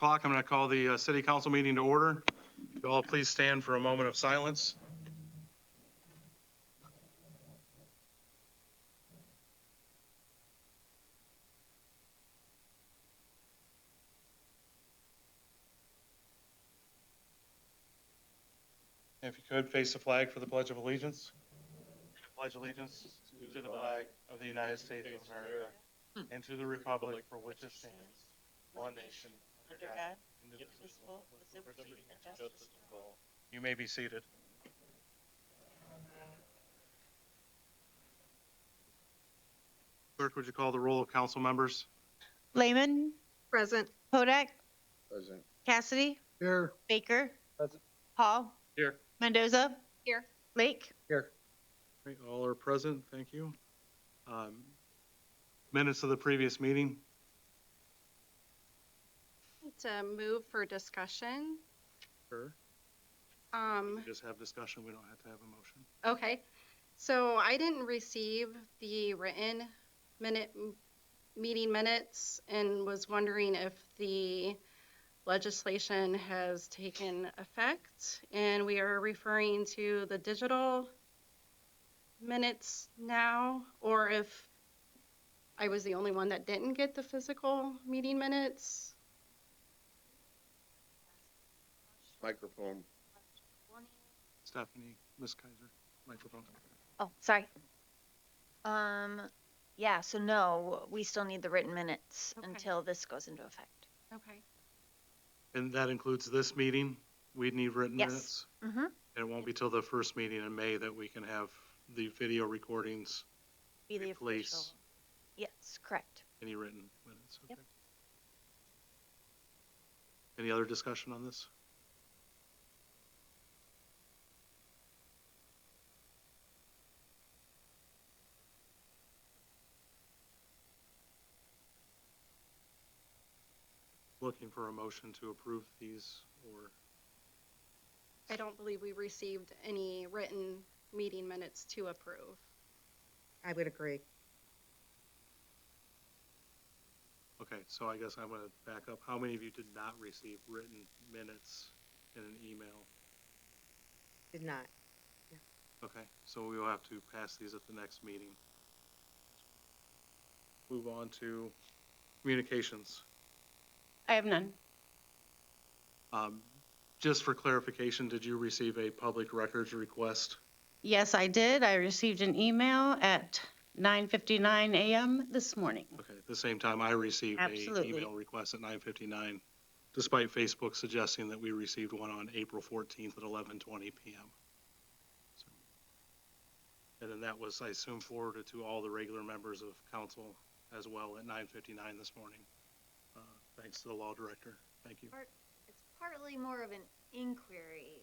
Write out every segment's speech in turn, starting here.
O'clock. I'm going to call the city council meeting to order. You all please stand for a moment of silence. If you could, face the flag for the Pledge of Allegiance. Pledge allegiance to the flag of the United States of America and to the republic for which it stands, one nation, under God, indivisible, with liberty and justice for all. You may be seated. Clerk, would you call the roll of council members? Lehman, Present. Hodak, Present. Cassidy, Here. Baker, Present. Hall, Here. Mendoza, Here. Lake. Here. Great, all are present. Thank you. Minutes of the previous meeting. To move for discussion. Sure. We just have discussion. We don't have to have a motion. Okay, so I didn't receive the written meeting minutes and was wondering if the legislation has taken effect, and we are referring to the digital minutes now, or if I was the only one that didn't get the physical meeting minutes. Microphone. Stephanie, Ms. Kaiser, microphone. Oh, sorry. Yeah, so no, we still need the written minutes Okay. until this goes into effect. Okay. And that includes this meeting. We'd need written Yes. minutes. Mm-hmm. And it won't be till the first meeting in May that we can have the video recordings, Be the Replace. official. Yes, correct. any written minutes. Yep. Okay. Any other discussion on this? Looking for a motion to approve these, or I don't believe we received any written meeting minutes to approve. I would agree. okay, so I guess I'm going to back up. How many of you did not receive written minutes in an email? Did not. Okay, so we will have to pass these at the next meeting. Move on to communications. I have none. Just for clarification, did you receive a public records request? Yes, I did. I received an email at 9:59 a.m. this morning. Okay, at the same time, I received an Absolutely. email request at 9:59, despite Facebook suggesting that we received one on April 14th at 11:20 p.m. So, and then that was, I assume, forwarded to all the regular members of council as well at 9:59 this morning. Thanks to the law director. Thank you. It's partly more of an inquiry,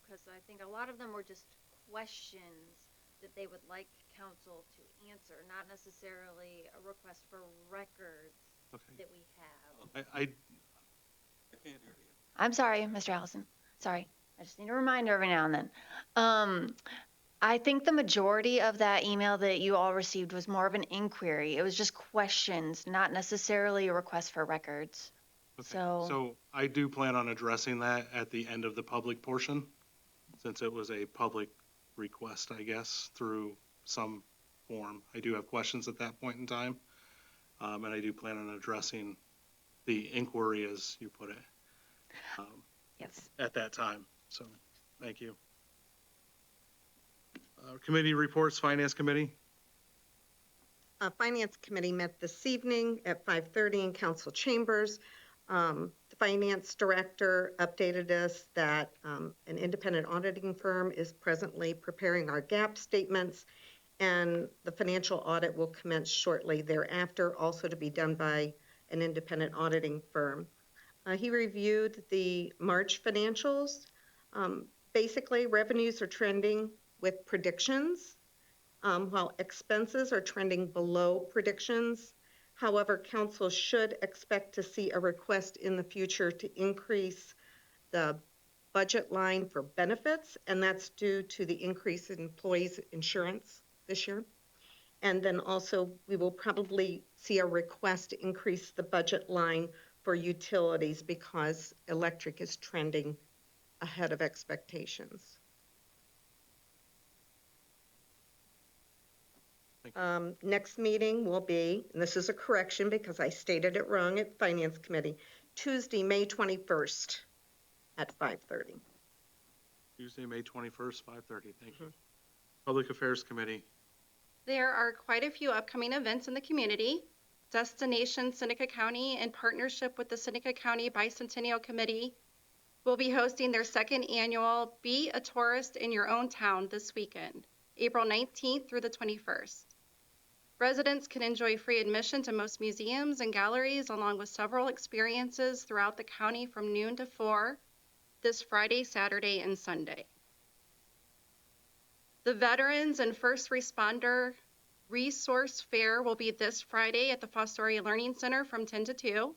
because I think a lot of them were just questions that they would like council to answer, not necessarily a request for records Okay. that we have. I can't hear you. I'm sorry, Mr. Allison. Sorry. I just need a reminder every now and then. I think the majority of that email that you all received was more of an inquiry. It was just questions, not necessarily a request for records. Okay, So I do plan on addressing that at the end of the public portion, since it was a public request, I guess, through some form. I do have questions at that point in time, and I do plan on addressing the inquiry, as you put it, yes. at that time. So, thank you. Committee reports, Finance Committee. Finance Committee met this evening at 5:30 in council chambers. The Finance Director updated us that an independent auditing firm is presently preparing our gap statements, and the financial audit will commence shortly thereafter, also to be done by an independent auditing firm. He reviewed the March financials. Basically, revenues are trending with predictions, while expenses are trending below predictions. However, council should expect to see a request in the future to increase the budget line for benefits, and that's due to the increase in employees' insurance this year. And then also, we will probably see a request to increase the budget line for utilities because electric is trending ahead of expectations. Next meeting will be, and this is a correction because I stated it wrong at Finance Committee, Tuesday, May 21st at 5:30. Tuesday, May 21st, 5:30. Thank you. Public Affairs Committee. There are quite a few upcoming events in the community. Destination Seneca County, in partnership with the Seneca County Bicentennial Committee, will be hosting their second annual Be a Tourist in Your Own Town this weekend, April 19th through the 21st. Residents can enjoy free admission to most museums and galleries, along with several experiences throughout the county from noon to 4 this Friday, Saturday, and Sunday. The Veterans and First Responder Resource Fair will be this Friday at the Fostoria Learning Center from 10 to 2.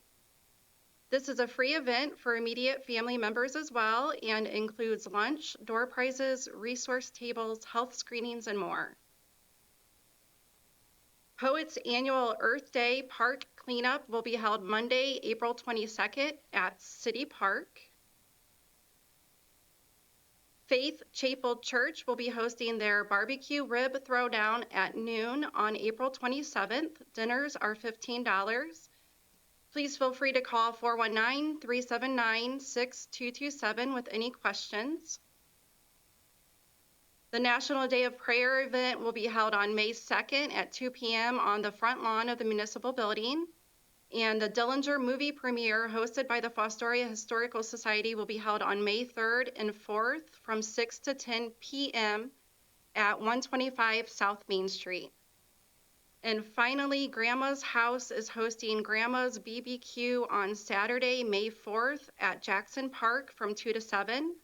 This is a free event for immediate family members as well and includes lunch, door prizes, resource tables, health screenings, and more. Poets' annual Earth Day Park cleanup will be held Monday, April 22nd at City Park. Faith Chapel Church will be hosting their barbecue rib throwdown at noon on April 27th. Dinners are $15. Please feel free to call 419-379-6227 with any questions. The National Day of Prayer event will be held on May 2nd at 2 p.m. on the front lawn of the municipal building. And the Dillinger movie premiere hosted by the Fostoria Historical Society will be held on May 3rd and 4th from 6 to 10 p.m. at 125 South Main Street. And finally, Grandma's House is hosting Grandma's BBQ on Saturday, May 4th at Jackson Park from 2 to 7.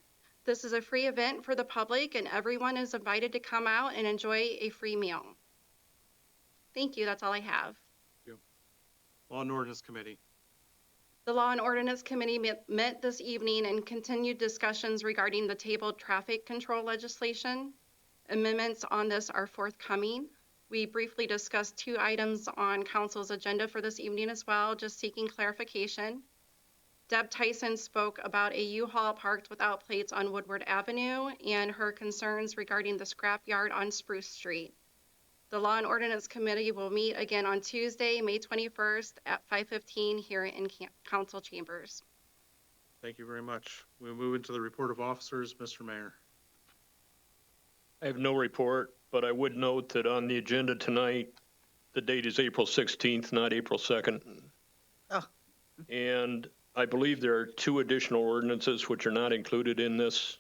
This is a free event for the public, and everyone is invited to come out and enjoy a free meal. Thank you. That's all I have. Law and Ordinance Committee. The Law and Ordinance Committee met this evening and continued discussions regarding the tabled traffic control legislation. Amendments on this are forthcoming. We briefly discussed 2 items on council's agenda for this evening as well, just seeking clarification. Deb Tyson spoke about a U-Haul parked without plates on Woodward Avenue and her concerns regarding the scrapyard on Spruce Street. The Law and Ordinance Committee will meet again on Tuesday, May 21st at 5:15 here in council chambers. Thank you very much. We'll move into the report of officers. Mr. Mayor. I have no report, but I would note that on the agenda tonight, the date is April 16th, not April 2nd. Oh. And I believe there are 2 additional ordinances which are not included in this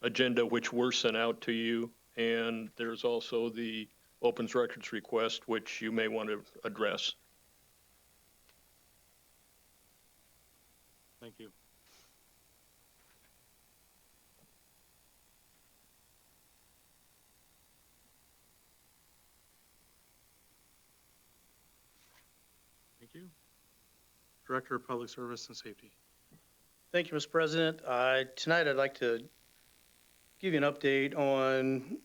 agenda, which were sent out to you. And there's also the opens records request, which you may want to address. Thank you. Thank you. Director of Public Service and Safety. Thank you, Mr. President. Tonight, I'd like to give you an update on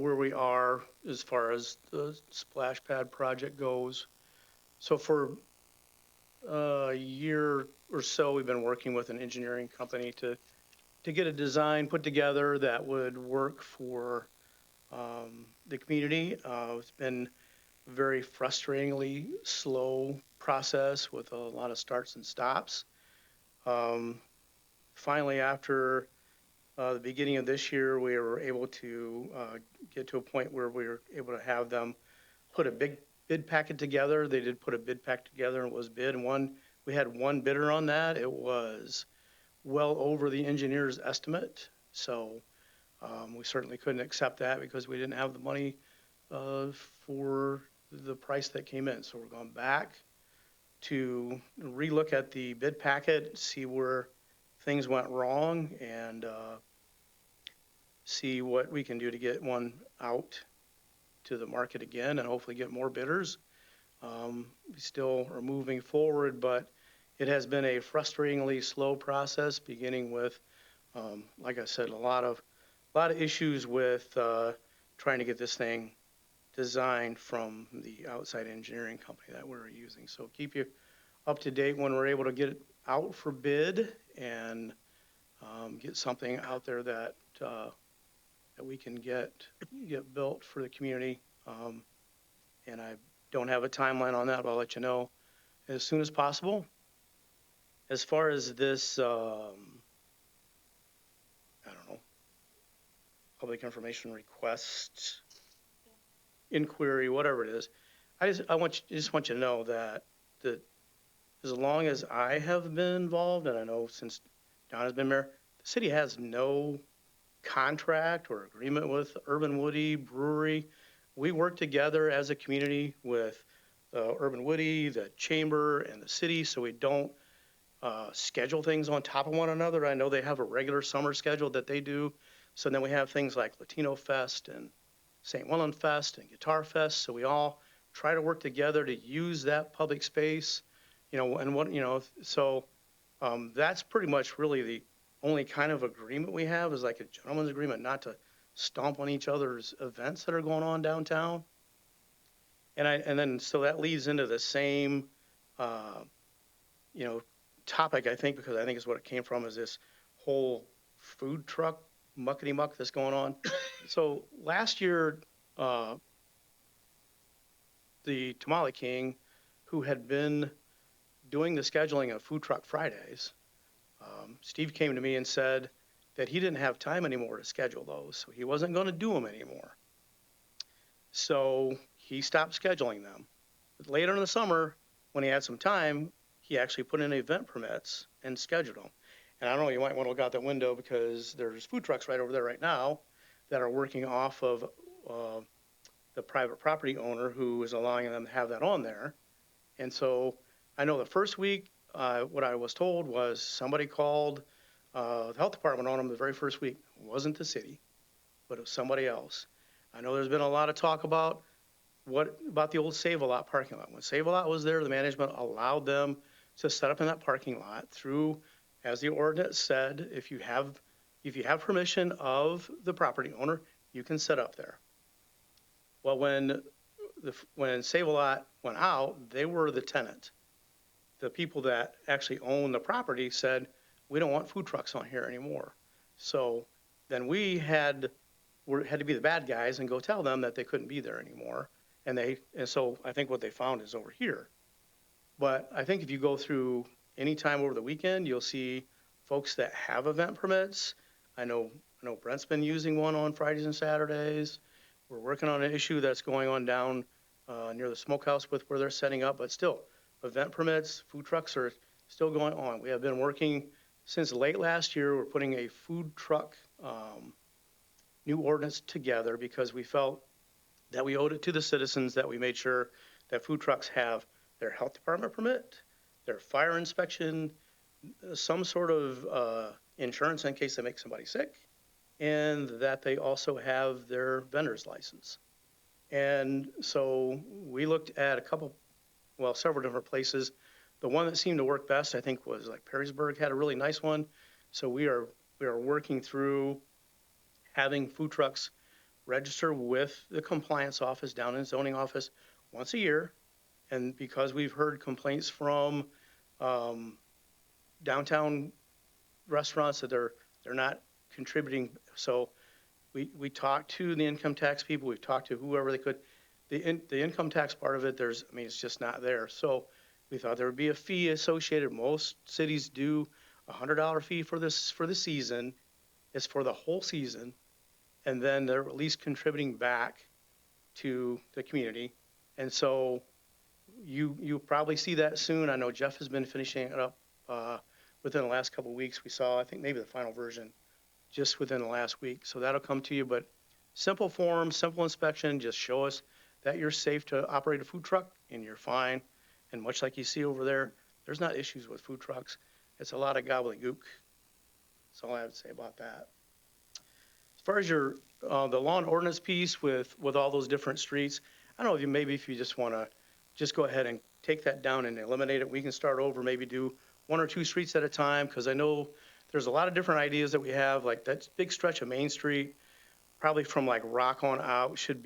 where we are as far as the splash pad project goes. So for a year or so, we've been working with an engineering company to get a design put together that would work for the community. It's been a very frustratingly slow process with a lot of starts and stops. Finally, after the beginning of this year, we were able to get to a point where we were able to have them put a big bid packet together. They did put a bid pack together and it was bid. And we had one bidder on that. It was well over the engineer's estimate. So we certainly couldn't accept that because we didn't have the money for the price that came in. So we're going back to relook at the bid packet, see where things went wrong, and see what we can do to get one out to the market again and hopefully get more bidders. We still are moving forward, but it has been a frustratingly slow process, beginning with, like I said, a lot of issues with trying to get this thing designed from the outside engineering company that we're using. So keep you up to date when we're able to get it out for bid and get something out there that we can get built for the community. And I don't have a timeline on that, but I'll let you know as soon as possible. As far as this, I don't know, public information request, inquiry, whatever it is, I just want you to know that as long as I have been involved, and I know since Don has been mayor, the city has no contract or agreement with Urban Woody Brewery. We work together as a community with Urban Woody, the chamber, and the city, so we don't schedule things on top of one another. I know they have a regular summer schedule that they do. So then we have things like Latino Fest and St. Willem Fest and Guitar Fest. So we all try to work together to use that public space, so that's pretty much really the only kind of agreement we have is like a gentleman's agreement not to stomp on each other's events that are going on downtown. So that leads into the same, topic, I think, because I think is what it came from, is this whole food truck muckety muck that's going on. So last year, the Tamale King, who had been doing the scheduling of Food Truck Fridays, Steve came to me and said that he didn't have time anymore to schedule those, so he wasn't going to do them anymore. So he stopped scheduling them. But later in the summer, when he had some time, he actually put in event permits and scheduled them. And I don't know, you might want to look out that window because there's food trucks right over there right now that are working off of the private property owner who is allowing them to have that on there. And so I know the first week, what I was told was somebody called the health department on them the very first week. It wasn't the city, but it was somebody else. I know there's been a lot of talk about the old Save-A-Lot parking lot. When Save-A-Lot was there, the management allowed them to set up in that parking lot through, as the ordinance said, if you have permission of the property owner, you can set up there. Well, when Save-A-Lot went out, they were the tenant. The people that actually own the property said, we don't want food trucks on here anymore. So then we had to be the bad guys and go tell them that they couldn't be there anymore. And so I think what they found is over here. But I think if you go through any time over the weekend, you'll see folks that have event permits. I know Brent's been using one on Fridays and Saturdays. We're working on an issue that's going on down near the smokehouse with where they're setting up, but still, event permits, food trucks are still going on. We have been working since late last year. We're putting a food truck new ordinance together because we felt that we owed it to the citizens that we made sure that food trucks have their health department permit, their fire inspection, some sort of insurance in case they make somebody sick, and that they also have their vendor's license. And so we looked at several different places. The one that seemed to work best, I think, was like Perrysburg had a really nice one. So we are working through having food trucks register with the compliance office down in zoning office once a year. And because we've heard complaints from downtown restaurants that they're not contributing, so we talked to the income tax people. We've talked to whoever they could. The income tax part of it, it's just not there. So we thought there would be a fee associated. Most cities do a $100 fee for the season. It's for the whole season, and then they're at least contributing back to the community. And so you'll probably see that soon. I know Jeff has been finishing it up within the last couple of weeks. We saw, I think, maybe the final version just within the last week. So that'll come to you, but simple form, simple inspection, just show us that you're safe to operate a food truck and you're fine. And much like you see over there, there's not issues with food trucks. It's a lot of gobbledygook. That's all I have to say about that. As far as the law and ordinance piece with all those different streets, I don't know if you just want to just go ahead and take that down and eliminate it. We can start over, maybe do 1 or 2 streets at a time, because I know there's a lot of different ideas that we have, like that big stretch of Main Street, probably from like Rock on out should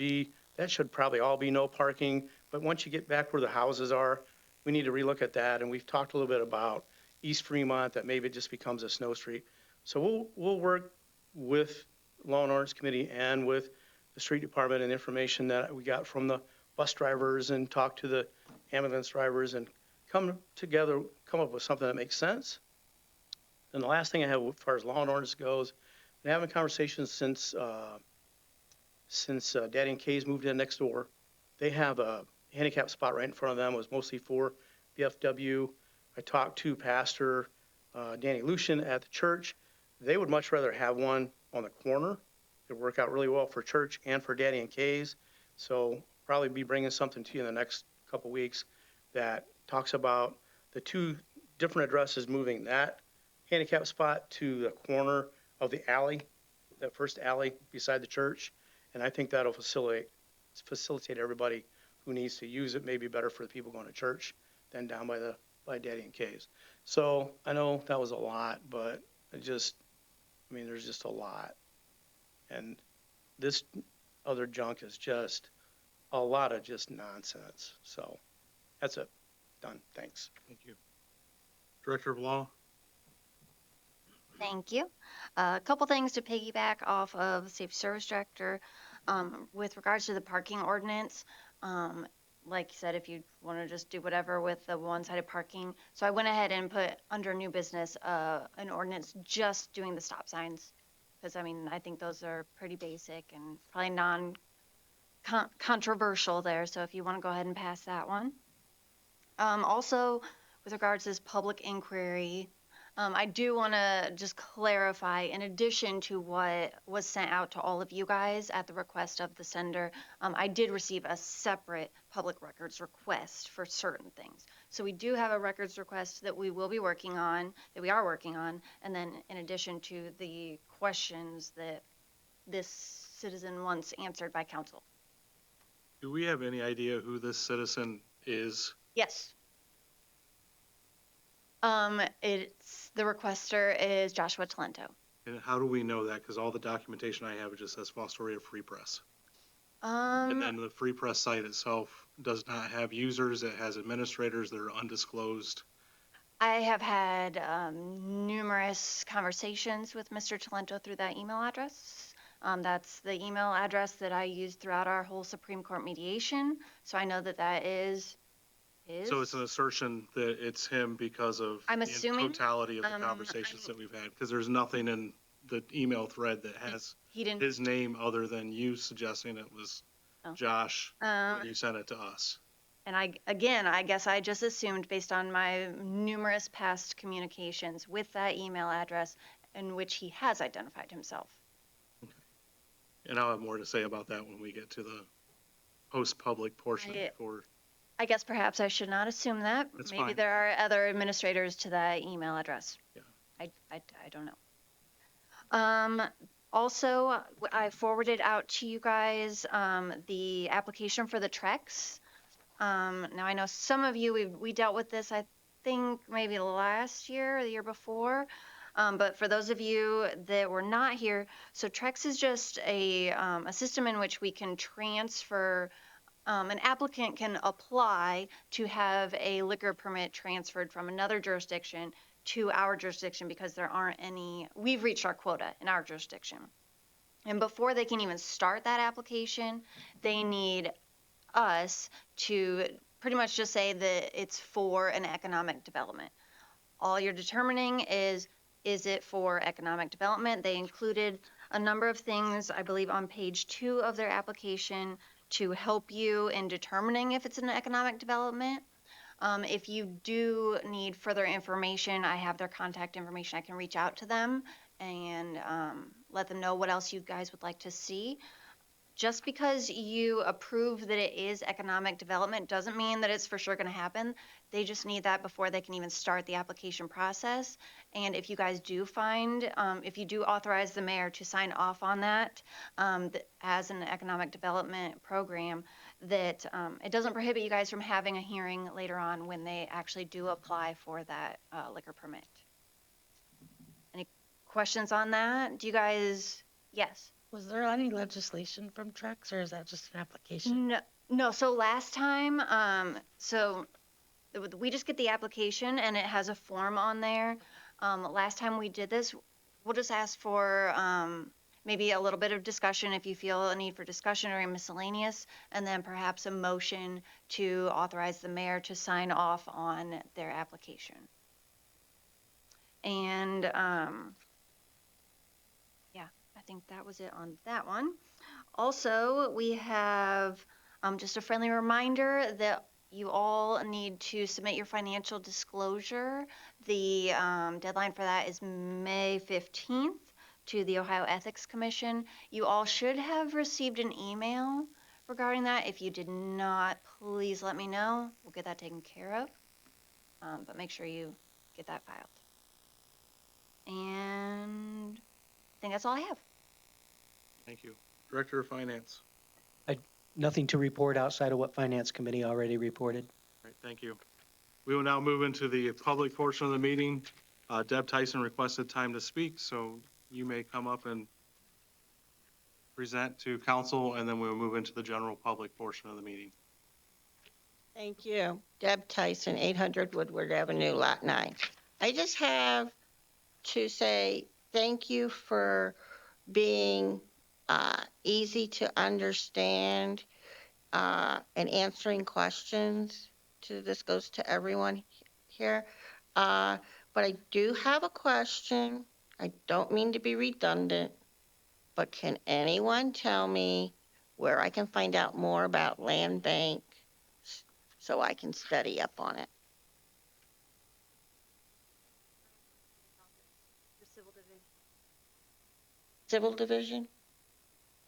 probably all be no parking. But once you get back where the houses are, we need to relook at that. And we've talked a little bit about East Fremont, that maybe it just becomes a snow street. So we'll work with Law and Orders Committee and with the street department and information that we got from the bus drivers and talk to the ambulance drivers and come together, come up with something that makes sense. And the last thing I have as far as Law and Orders goes, been having conversations since Daddy and Kay's moved in next door. They have a handicap spot right in front of them. It was mostly for VFW. I talked to Pastor Danny Lucian at the church. They would much rather have one on the corner. It would work out really well for church and for Daddy and Kay's. So probably be bringing something to you in the next couple weeks that talks about the two different addresses moving that handicap spot to the corner of the alley, that first alley beside the church. And I think that'll facilitate everybody who needs to use it, maybe better for the people going to church than down by Daddy and Kay's. So I know that was a lot, but there's just a lot. And this other junk is just a lot of just nonsense. So that's it. Done. Thanks. Thank you. Director of Law? Thank you. A couple things to piggyback off of the Safety Service Director. With regards to the parking ordinance, like you said, if you want to just do whatever with the one-sided parking. So I went ahead and put under new business an ordinance just doing the stop signs. Because, I think those are pretty basic and probably non-controversial there. So if you want to go ahead and pass that one. Also, with regards to this public inquiry, I do want to just clarify, in addition to what was sent out to all of you guys at the request of the sender, I did receive a separate public records request for certain things. So we do have a records request that we are working on, and then in addition to the questions that this citizen wants answered by council. Do we have any idea who this citizen is? Yes. It's the requester is Joshua Talento. And how do we know that? Because all the documentation I have, it just says Fostoria Free Press. And then the Free Press site itself does not have users. It has administrators that are undisclosed. I have had numerous conversations with Mr. Talento through that email address. That's the email address that I used throughout our whole Supreme Court mediation. So I know that is his. So it's an assertion that it's him because of I'm the assuming, totality of the conversations that we've had. Because there's nothing in the email thread that has he didn't. his name other than you suggesting it was Josh when you sent it to us. And I guess I just assumed based on my numerous past communications with that email address in which he has identified himself. Okay. And I'll have more to say about that when we get to the post-public portion. I guess perhaps I should not assume that. That's Maybe fine. there are other administrators to that email address. Yeah. I don't know. Also, I forwarded out to you guys the application for the Trex. Now I know some of you, we dealt with this, I think maybe last year or the year before. But for those of you that were not here, so Trex is just a system in which we can transfer, an applicant can apply to have a liquor permit transferred from another jurisdiction to our jurisdiction because there aren't any, we've reached our quota in our jurisdiction. And before they can even start that application, they need us to pretty much just say that it's for an economic development. All you're determining is it for economic development? They included a number of things, I believe, on page 2 of their application to help you in determining if it's an economic development. If you do need further information, I have their contact information. I can reach out to them and let them know what else you guys would like to see. Just because you approve that it is economic development doesn't mean that it's for sure going to happen. They just need that before they can even start the application process. And if you guys do find, if you do authorize the mayor to sign off on that as an economic development program, that it doesn't prohibit you guys from having a hearing later on when they actually do apply for that liquor permit. Any questions on that? Do you guys, yes? Was there any legislation from Trex, or is that just an application? No. So last time, so We just get the application and it has a form on there. Last time we did this, we'll just ask for maybe a little bit of discussion if you feel a need for discussion or miscellaneous, and then perhaps a motion to authorize the mayor to sign off on their application. And yeah, I think that was it on that one. Also, we have just a friendly reminder that you all need to submit your financial disclosure. The deadline for that is May 15th to the Ohio Ethics Commission. You all should have received an email regarding that. If you did not, please let me know. We'll get that taken care of. But make sure you get that filed. And I think that's all I have. Thank you. Director of Finance. Nothing to report outside of what Finance Committee already reported. All right, thank you. We will now move into the public portion of the meeting. Deb Tyson requested time to speak, so you may come up and present to council, and then we'll move into the general public portion of the meeting. Thank you. Deb Tyson, 800 Woodward Avenue, Lot 9. I just have to say thank you for being easy to understand and answering questions. This goes to everyone here. But I do have a question. I don't mean to be redundant, but can anyone tell me where I can find out more about land bank so I can study up on it? Civil division?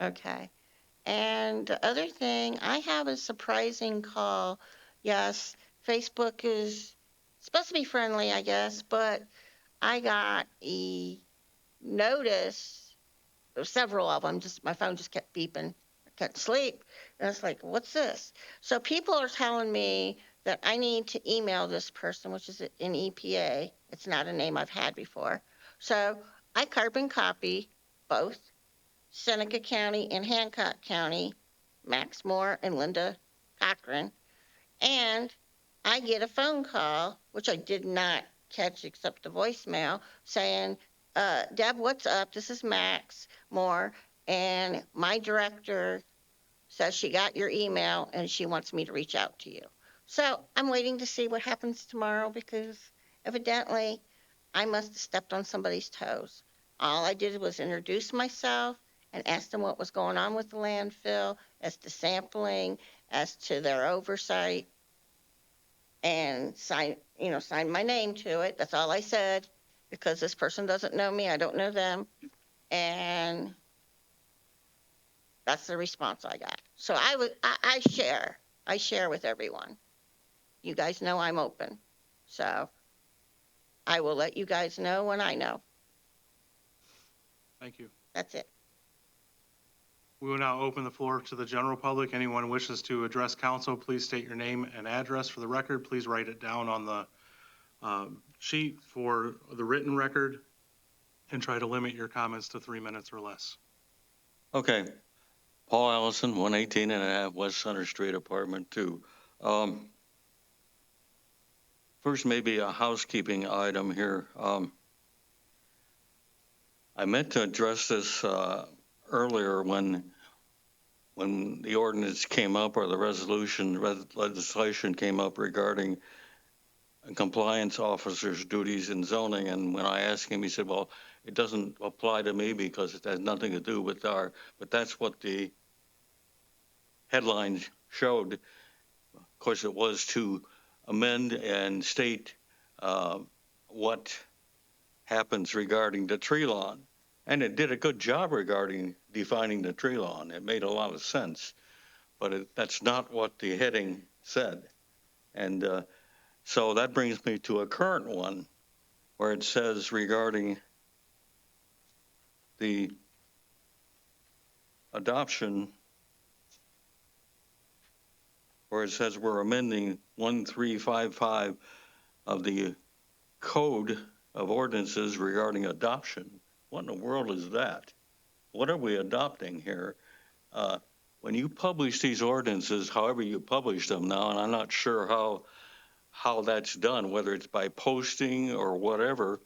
Okay. And the other thing, I have a surprising call. Yes, Facebook is supposed to be friendly, I guess, but I got a notice, several of them, just my phone just kept beeping. I couldn't sleep. And I was like, what's this? So people are telling me that I need to email this person, which is an EPA. It's not a name I've had before. So I carbon copy both Seneca County and Hancock County, Max Moore and Linda Cochran, and I get a phone call, which I did not catch except the voicemail, saying, Deb, what's up? This is Max Moore, and my director says she got your email and she wants me to reach out to you. So I'm waiting to see what happens tomorrow because evidently I must have stepped on somebody's toes. All I did was introduce myself and ask them what was going on with the landfill, as to sampling, as to their oversight, and sign my name to it. That's all I said, because this person doesn't know me, I don't know them, and that's the response I got. So I share with everyone. You guys know I'm open, so I will let you guys know when I know. Thank you. That's it. We will now open the floor to the general public. Anyone who wishes to address council, please state your name and address for the record. Please write it down on the sheet for the written record, and try to limit your comments to 3 minutes or less. Okay. Paul Allison, 118 and a half West Center Street, apartment 2. First, maybe a housekeeping item here. I meant to address this earlier when the ordinance came up, or the legislation came up regarding compliance officers' duties in zoning. And when I asked him, he said, well, it doesn't apply to me because it has nothing to do with but that's what the headline showed. Of course, it was to amend and state what happens regarding the tree lawn. And it did a good job regarding defining the tree lawn. It made a lot of sense, but that's not what the heading said. And so that brings me to a current one where it says regarding the adoption, where it says we're amending 1355 of the Code of Ordinances regarding adoption. What in the world is that? What are we adopting here? When you publish these ordinances, however you publish them now, and I'm not sure how how that's done, whether it's by posting or whatever.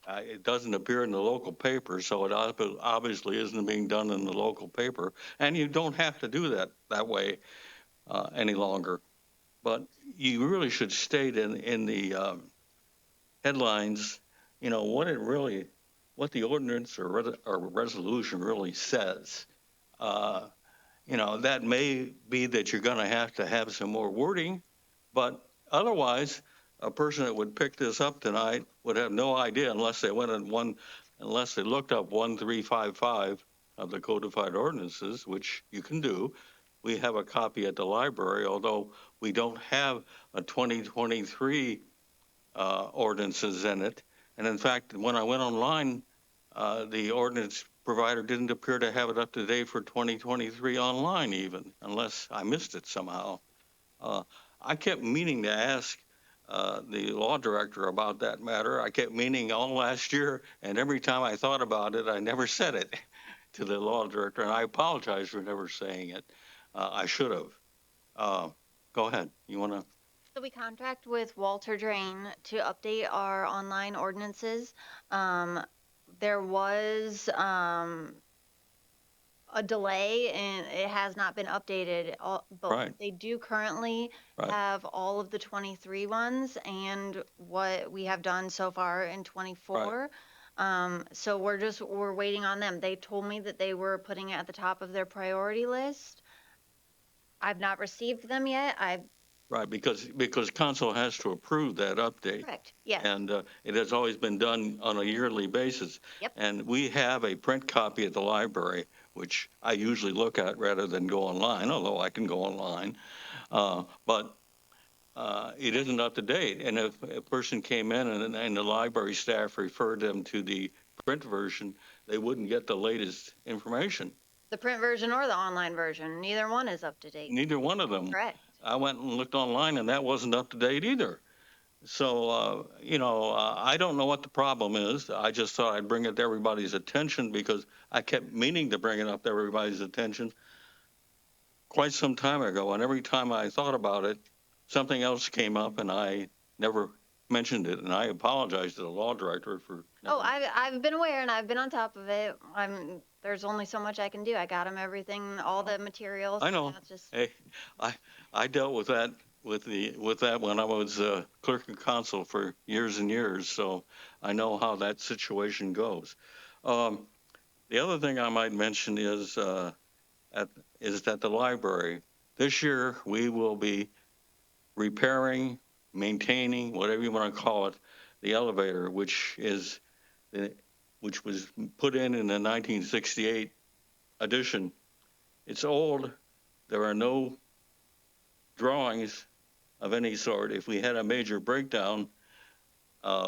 It doesn't appear in the local paper, so it obviously isn't being done in the local paper. And you don't have to do that way any longer. But you really should state in the headlines, what the ordinance or resolution really says. Uh, that may be that you're going to have some more wording, but otherwise, a person that would pick this up tonight would have no idea unless they unless they looked up 1355 of the codified ordinances, which you can do. We have a copy at the library, although we don't have a 2023 ordinances in it. And in fact, when I went online, the ordinance provider didn't appear to have it up to date for 2023 online even, unless I missed it somehow. I kept meaning to ask the law director about that matter. I kept meaning all last year, and every time I thought about it, I never said it to the law director, and I apologize for never saying it. I should have. Go ahead. You want to? So we contract with Walter Drain to update our online ordinances. There was a delay and it has not been updated. But Right. they do currently Right. have all of the 23 ones and what we have done so far in 24. So we're waiting on them. They told me that they were putting it at the top of their priority list. I've not received them yet. Right, because council has to approve that update. Correct. Yes. And it has always been done on a yearly basis. Yep. And we have a print copy at the library, which I usually look at rather than go online, although I can go online. But it isn't up to date. And if a person came in and the library staff referred them to the print version, they wouldn't get the latest information. The print version or the online version, neither one is up to date. Neither one of them. Correct. I went and looked online, and that wasn't up to date either. So, I don't know what the problem is. I just thought I'd bring it to everybody's attention because I kept meaning to bring it up to everybody's attention quite some time ago. And every time I thought about it, something else came up, and I never mentioned it. And I apologize to the law director for. Oh, I've been aware and I've been on top of it. There's only so much I can do. I got them everything, all the materials. I know. Hey, I dealt with that with that when I was clerk of council for years and years, so I know how that situation goes. The other thing I might mention is that the library this year we will be repairing, maintaining, whatever you want to call it, the elevator, which was put in the 1968 edition. It's old. There are no drawings of any sort. If we had a major breakdown,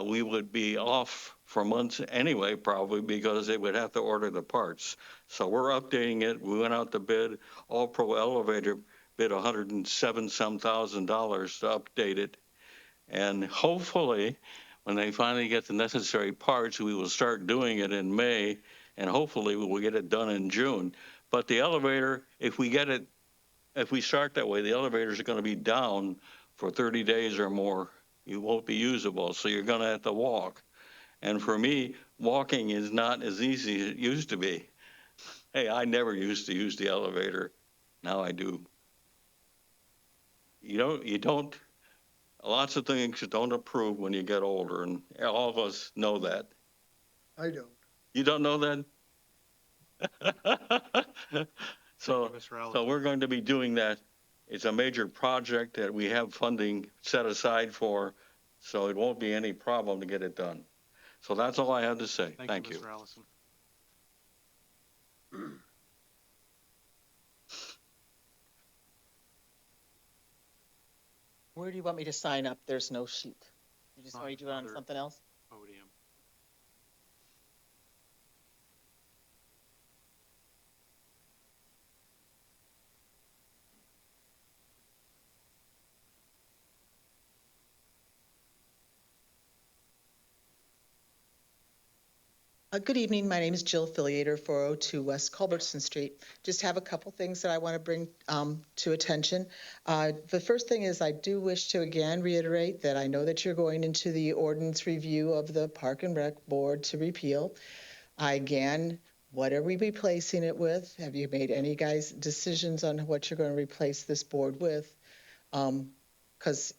we would be off for months anyway, probably, because they would have to order the parts. So we're updating it. We went out to bid. All Pro Elevator bid $107,000 to update it. And hopefully, when they finally get the necessary parts, we will start doing it in May, and hopefully we will get it done in June. But the elevator, if we start that way, the elevators are going to be down for 30 days or more. You won't be usable, so you're going to have to walk. And for me, walking is not as easy as it used to be. Hey, I never used to use the elevator. Now I do. You don't, lots of things you don't approve when you get older, and all of us know that. I don't. You don't know that? So, Thank you, Mr. Allison. so we're going to be doing that. It's a major project that we have funding set aside for, so it won't be any problem to get it done. So that's all I have to say. Thank you. Mr. Allison. Where do you want me to sign up? There's no sheet. You just want me to do it on Other- something else? Podium. Good evening. My name is Jill Filiator, 402 West Culbertson Street. Just have a couple things that I want to bring to attention. The first thing is I do wish to again reiterate that I know that you're going into the ordinance review of the Park and Rec Board to repeal. Again, what are we replacing it with? Have you made any decisions on what you're going to replace this board with? Because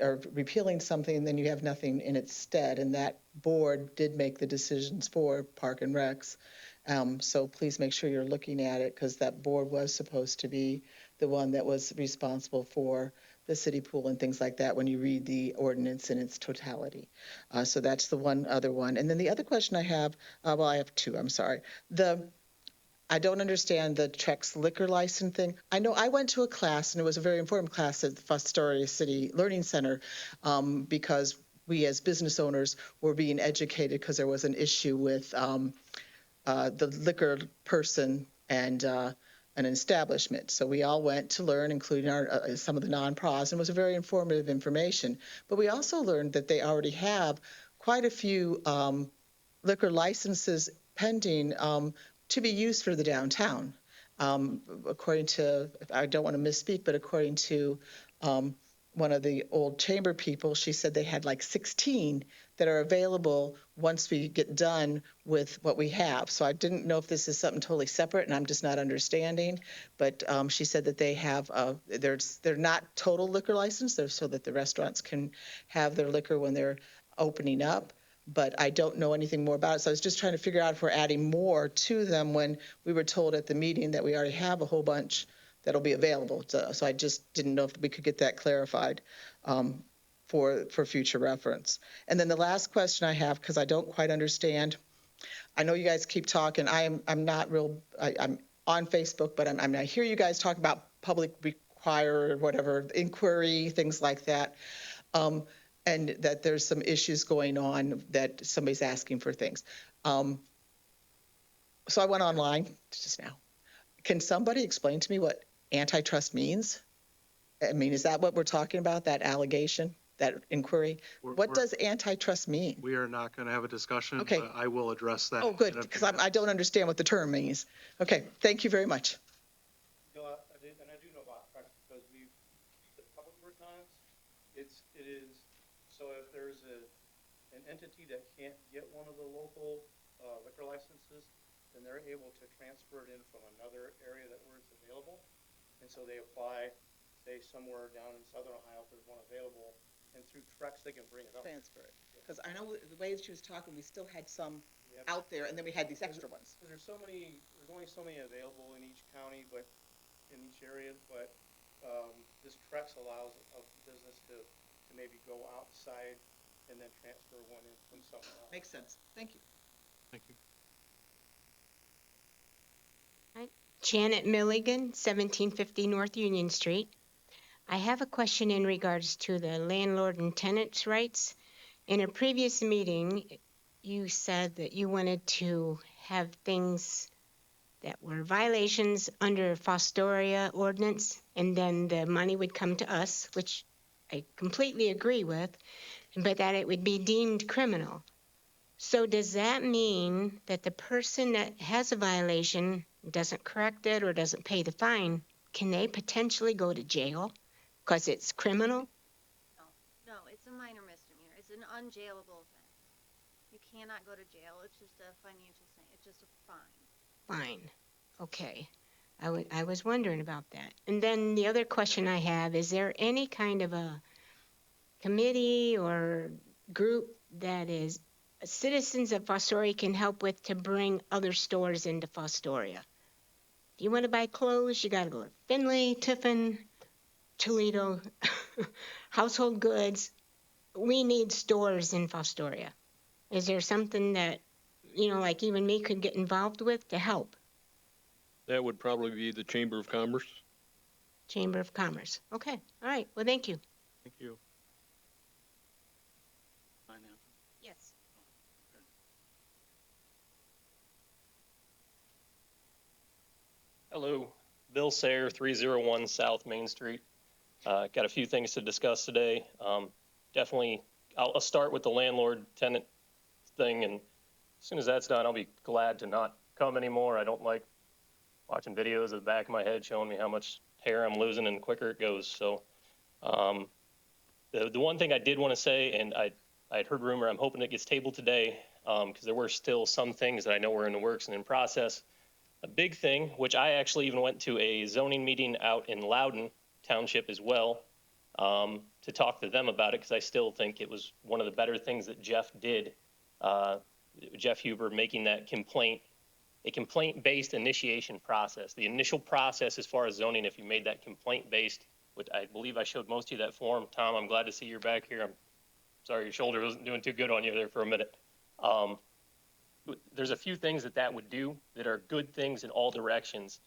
are repealing something and then you have nothing in its stead. And that board did make the decisions for Park and Recs. So please make sure you're looking at it because that board was supposed to be the one that was responsible for the city pool and things like that when you read the ordinance in its totality. So that's the one other one. And then the other question I have, well, I have two, I'm sorry. I don't understand the Trex liquor license thing. I know I went to a class, and it was a very important class at the Fostoria City Learning Center, because we as business owners were being educated because there was an issue with the liquor person and an establishment. So we all went to learn, including some of the non-pros, and it was a very informative information. But we also learned that they already have quite a few liquor licenses pending to be used for the downtown. According to, I don't want to misspeak, but according to one of the old chamber people, she said they had like 16 that are available once we get done with what we have. So I didn't know if this is something totally separate and I'm just not understanding, but she said that they have, they're not total liquor license, they're so that the restaurants can have their liquor when they're opening up. But I don't know anything more about it. So I was just trying to figure out if we're adding more to them when we were told at the meeting that we already have a whole bunch that'll be available. So I just didn't know if we could get that clarified for future reference. And then the last question I have, because I don't quite understand, I know you guys keep talking. I'm not real. I'm on Facebook, but I hear you guys talk about public require or whatever inquiry, things like that. And that there's some issues going on that somebody's asking for things. So I went online just now. Can somebody explain to me what antitrust means? I mean, is that what we're talking about, that allegation, that inquiry? What does antitrust mean? We are not going to have a discussion, Okay. but I will address that. Oh, good, because I don't understand what the term means. Okay, thank you very much. I do know about Trex because we've used it a couple more times. It is, so if there's an entity that can't get one of the local liquor licenses, then they're able to transfer it in from another area where it's available. And so they apply, say, somewhere down in southern Ohio if there's one available, and through Trex they can bring it up. Transfer it. Because I know the way she was talking, we still had some out there, and then we had these extra ones. Because there's only so many available in each county, but in each area, but this Trex allows a business to maybe go outside and then transfer one in from somewhere else. Makes sense. Thank you. Thank you. Janet Milligan, 1750 North Union Street. I have a question in regards to the landlord and tenants' rights. In a previous meeting, you said that you wanted to have things that were violations under Fostoria ordinance, and then the money would come to us, which I completely agree with, but that it would be deemed criminal. So does that mean that the person that has a violation doesn't correct it or doesn't pay the fine, can they potentially go to jail because it's criminal? No, it's a minor misdemeanor. It's an unjailable offense. You cannot go to jail. It's just a financial thing. It's just a fine. Fine. Okay. I was wondering about that. And then the other question I have, is there any kind of a committee or group that is citizens of Fostoria can help with to bring other stores into Fostoria? If you want to buy clothes, you got to go to Findlay, Tiffin, Toledo, household goods. We need stores in Fostoria. Is there something that, like even me could get involved with to help? That would probably be the Chamber of Commerce. Chamber of Commerce. Okay. All right. Well, thank you. Thank you. Yes. Hello, Bill Sayer, 301 South Main Street. Got a few things to discuss today. Definitely, I'll start with the landlord-tenant thing and As soon as that's done, I'll be glad to not come anymore. I don't like watching videos of the back of my head showing me how much hair I'm losing and the quicker it goes. So the one thing I did want to say, and I'd heard rumor, I'm hoping it gets tabled today, because there were still some things that I know were in the works and in process. A big thing, which I actually even went to a zoning meeting out in Loudoun Township as well, to talk to them about it, because I still think it was one of the better things that Jeff did. Jeff Huber making that complaint, a complaint-based initiation process. The initial process as far as zoning, if you made that complaint-based, which I believe I showed most of you that form. Tom, I'm glad to see you're back here. I'm sorry your shoulder wasn't doing too good on you there for a minute. There's a few things that would do that are good things in all directions.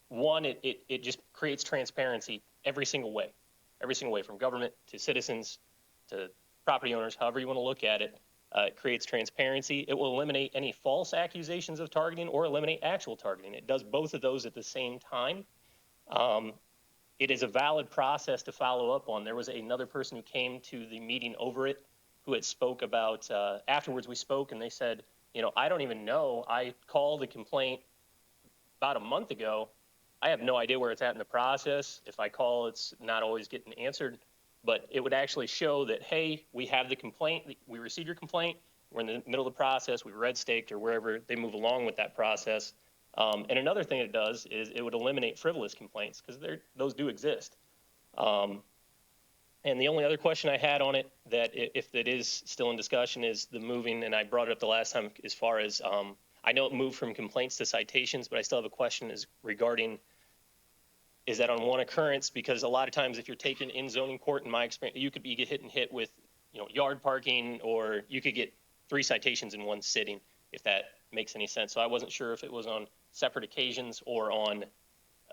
One, it just creates transparency every single way from government to citizens to property owners, however you want to look at it. It creates transparency. It will eliminate any false accusations of targeting or eliminate actual targeting. It does both of those at the same time. It is a valid process to follow up on. There was another person who came to the meeting over it who had spoke about, afterwards we spoke and they said, I don't even know. I called a complaint about a month ago. I have no idea where it's at in the process. If I call, it's not always getting answered. But it would actually show that, hey, we have the complaint, we received your complaint, we're in the middle of the process, we red staked or wherever they move along with that process. And another thing it does is it would eliminate frivolous complaints, because those do exist. And the only other question I had on it, that if it is still in discussion, is the moving, and I brought it up the last time as far as, I know it moved from complaints to citations, but I still have a question is regarding, is that on one occurrence? Because a lot of times if you're taken in zoning court, in my experience, you could be hit with, yard parking, or you could get 3 citations in one sitting, if that makes any sense. So I wasn't sure if it was on separate occasions or on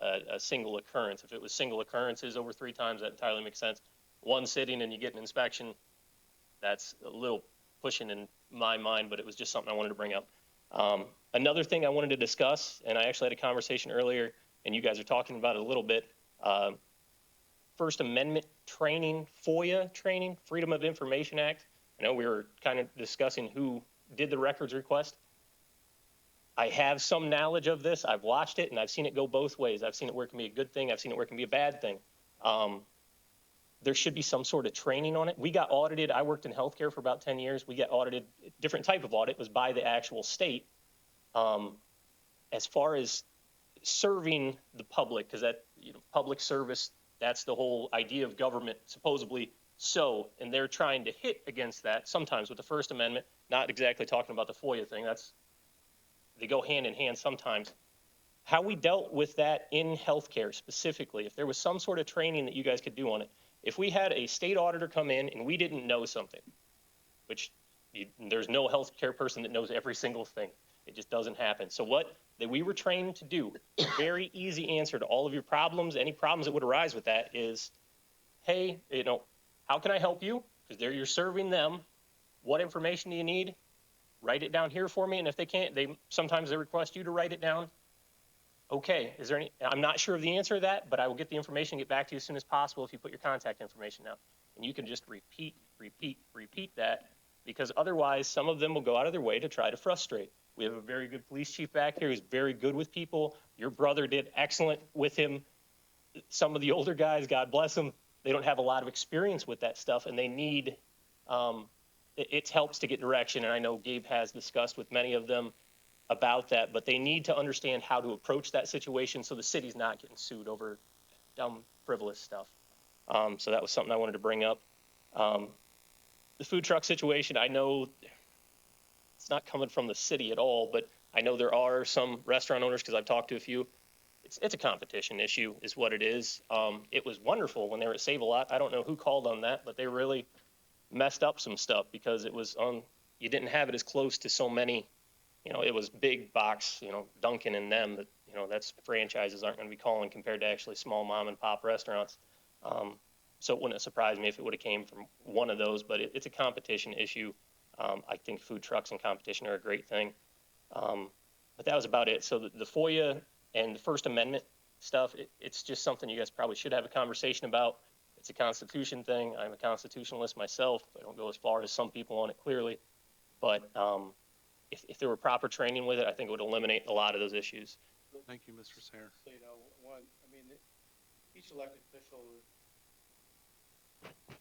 a single occurrence. If it was single occurrences over 3 times, that entirely makes sense. One sitting and you get an inspection, that's a little pushing in my mind, but it was just something I wanted to bring up. Another thing I wanted to discuss, and I actually had a conversation earlier, and you guys are talking about it a little bit, First Amendment training, FOIA training, Freedom of Information Act. I know we were kind of discussing who did the records request. I have some knowledge of this. I've watched it, and I've seen it go both ways. I've seen it where it can be a good thing. I've seen it where it can be a bad thing. There should be some sort of training on it. We got audited. I worked in healthcare for about 10 years. We got audited. Different type of audit was by the actual state. As far as serving the public, because that, public service, that's the whole idea of government, supposedly so, and they're trying to hit against that sometimes with the First Amendment, not exactly talking about the FOIA thing. They go hand in hand sometimes. How we dealt with that in healthcare specifically, if there was some sort of training that you guys could do on it, if we had a state auditor come in and we didn't know something, which there's no healthcare person that knows every single thing. It just doesn't happen. So what that we were trained to do, very easy answer to all of your problems, any problems that would arise with that is, hey, how can I help you? Because you're serving them. What information do you need? Write it down here for me. And if they can't, sometimes they request you to write it down. Okay, I'm not sure of the answer to that, but I will get the information and get back to you as soon as possible if you put your contact information down. And you can just repeat that, because otherwise some of them will go out of their way to try to frustrate. We have a very good police chief back here who's very good with people. Your brother did excellent with him. Some of the older guys, God bless them, they don't have a lot of experience with that stuff, and they need, it helps to get direction. And I know Gabe has discussed with many of them about that, but they need to understand how to approach that situation so the city's not getting sued over dumb, frivolous stuff. So that was something I wanted to bring up. The food truck situation, I know it's not coming from the city at all, but I know there are some restaurant owners, because I've talked to a few. It's a competition issue is what it is. It was wonderful when they were at Save-A-Lot. I don't know who called on that, but they really messed up some stuff because it was you didn't have it as close to so many. It was big box, Dunkin' and them that, that's franchises aren't going to be calling compared to actually small mom and pop restaurants. So it wouldn't have surprised me if it would have came from one of those, but it's a competition issue. I think food trucks and competition are a great thing. But that was about it. So the FOIA and the First Amendment stuff, it's just something you guys probably should have a conversation about. It's a Constitution thing. I'm a constitutionalist myself. I don't go as far as some people on it clearly, but if there were proper training with it, I think it would eliminate a lot of those issues. Thank you, Mr. Sayre. Each elected official.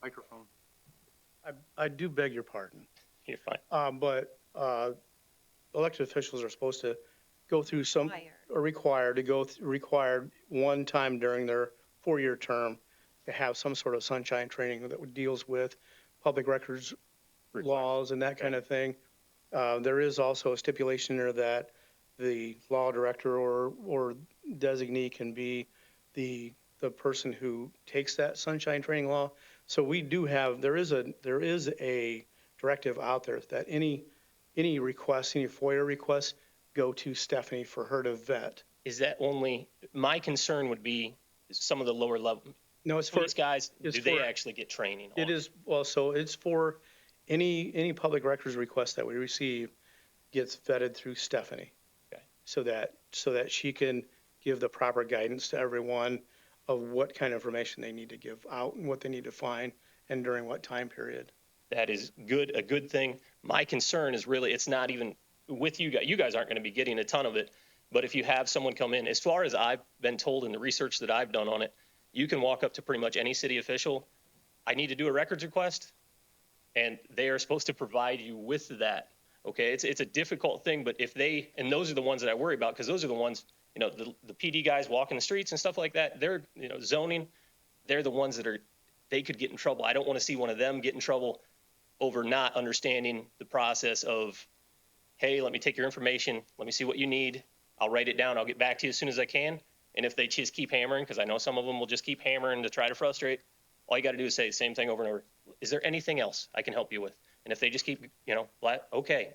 Microphone. I do beg your pardon. You're fine. But elected officials are supposed to go through required one time during their 4-year term to have some sort of sunshine training that deals with public records laws and that kind of thing. There is also a stipulation there that the law director or designee can be the person who takes that sunshine training law. So we do have, there is a directive out there that any requests, any FOIA requests go to Stephanie for her to vet. Is that only, my concern would be some of the lower level, No, it's for, these guys, it's do they for- actually get training? it is, well, so it's for any public records request that we receive gets vetted through Stephanie. Okay. So that she can give the proper guidance to everyone of what kind of information they need to give out and what they need to find and during what time period. That is good, a good thing. My concern is really, it's not even with you guys. You guys aren't going to be getting a ton of it, but if you have someone come in, as far as I've been told in the research that I've done on it, you can walk up to pretty much any city official. I need to do a records request, and they are supposed to provide you with that. Okay, it's a difficult thing, but if they, and those are the ones that I worry about, because those are the ones, you know, the PD guys walking the streets and stuff like that, they're, you know, zoning, they're the ones that are, they could get in trouble. I don't want to see one of them get in trouble over not understanding the process of, hey, let me take your information, let me see what you need, I'll write it down, I'll get back to you as soon as I can. And if they just keep hammering, because I know some of them will just keep hammering to try to frustrate, all you got to do is say the same thing over and over. Is there anything else I can help you with? And if they just keep, you know, okay,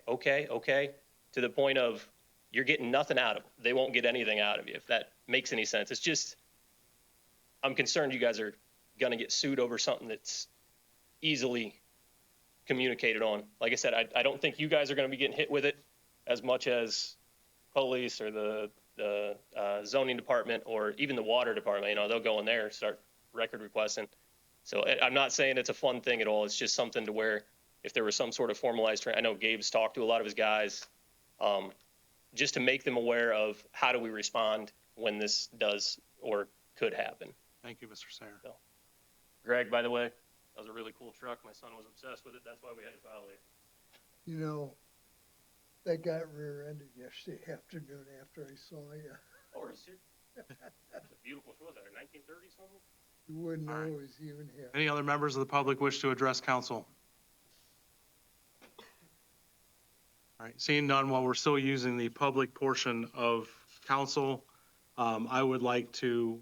to the point of you're getting nothing out of them. They won't get anything out of you, if that makes any sense. It's just, I'm concerned you guys are going to get sued over something that's easily communicated on. Like I said, I don't think you guys are going to be getting hit with it as much as police or the zoning department or even the water department. You know, they'll go in there and start record requesting. So I'm not saying it's a fun thing at all. It's just something to where if there was some sort of formalized training, I know Gabe's talked to a lot of his guys, just to make them aware of how do we respond when this does or could happen. Thank you, Mr. Sayre. So, Greg, by the way, that was a really cool truck. My son was obsessed with it. That's why we had to file it. You know, that got rear-ended yesterday afternoon after I saw you. Oh, are you serious? That's a beautiful, what was that, 1930 something? You wouldn't know All right. it was even here. Any other members of the public wish to address council? All right, seeing none, while we're still using the public portion of council, I would like to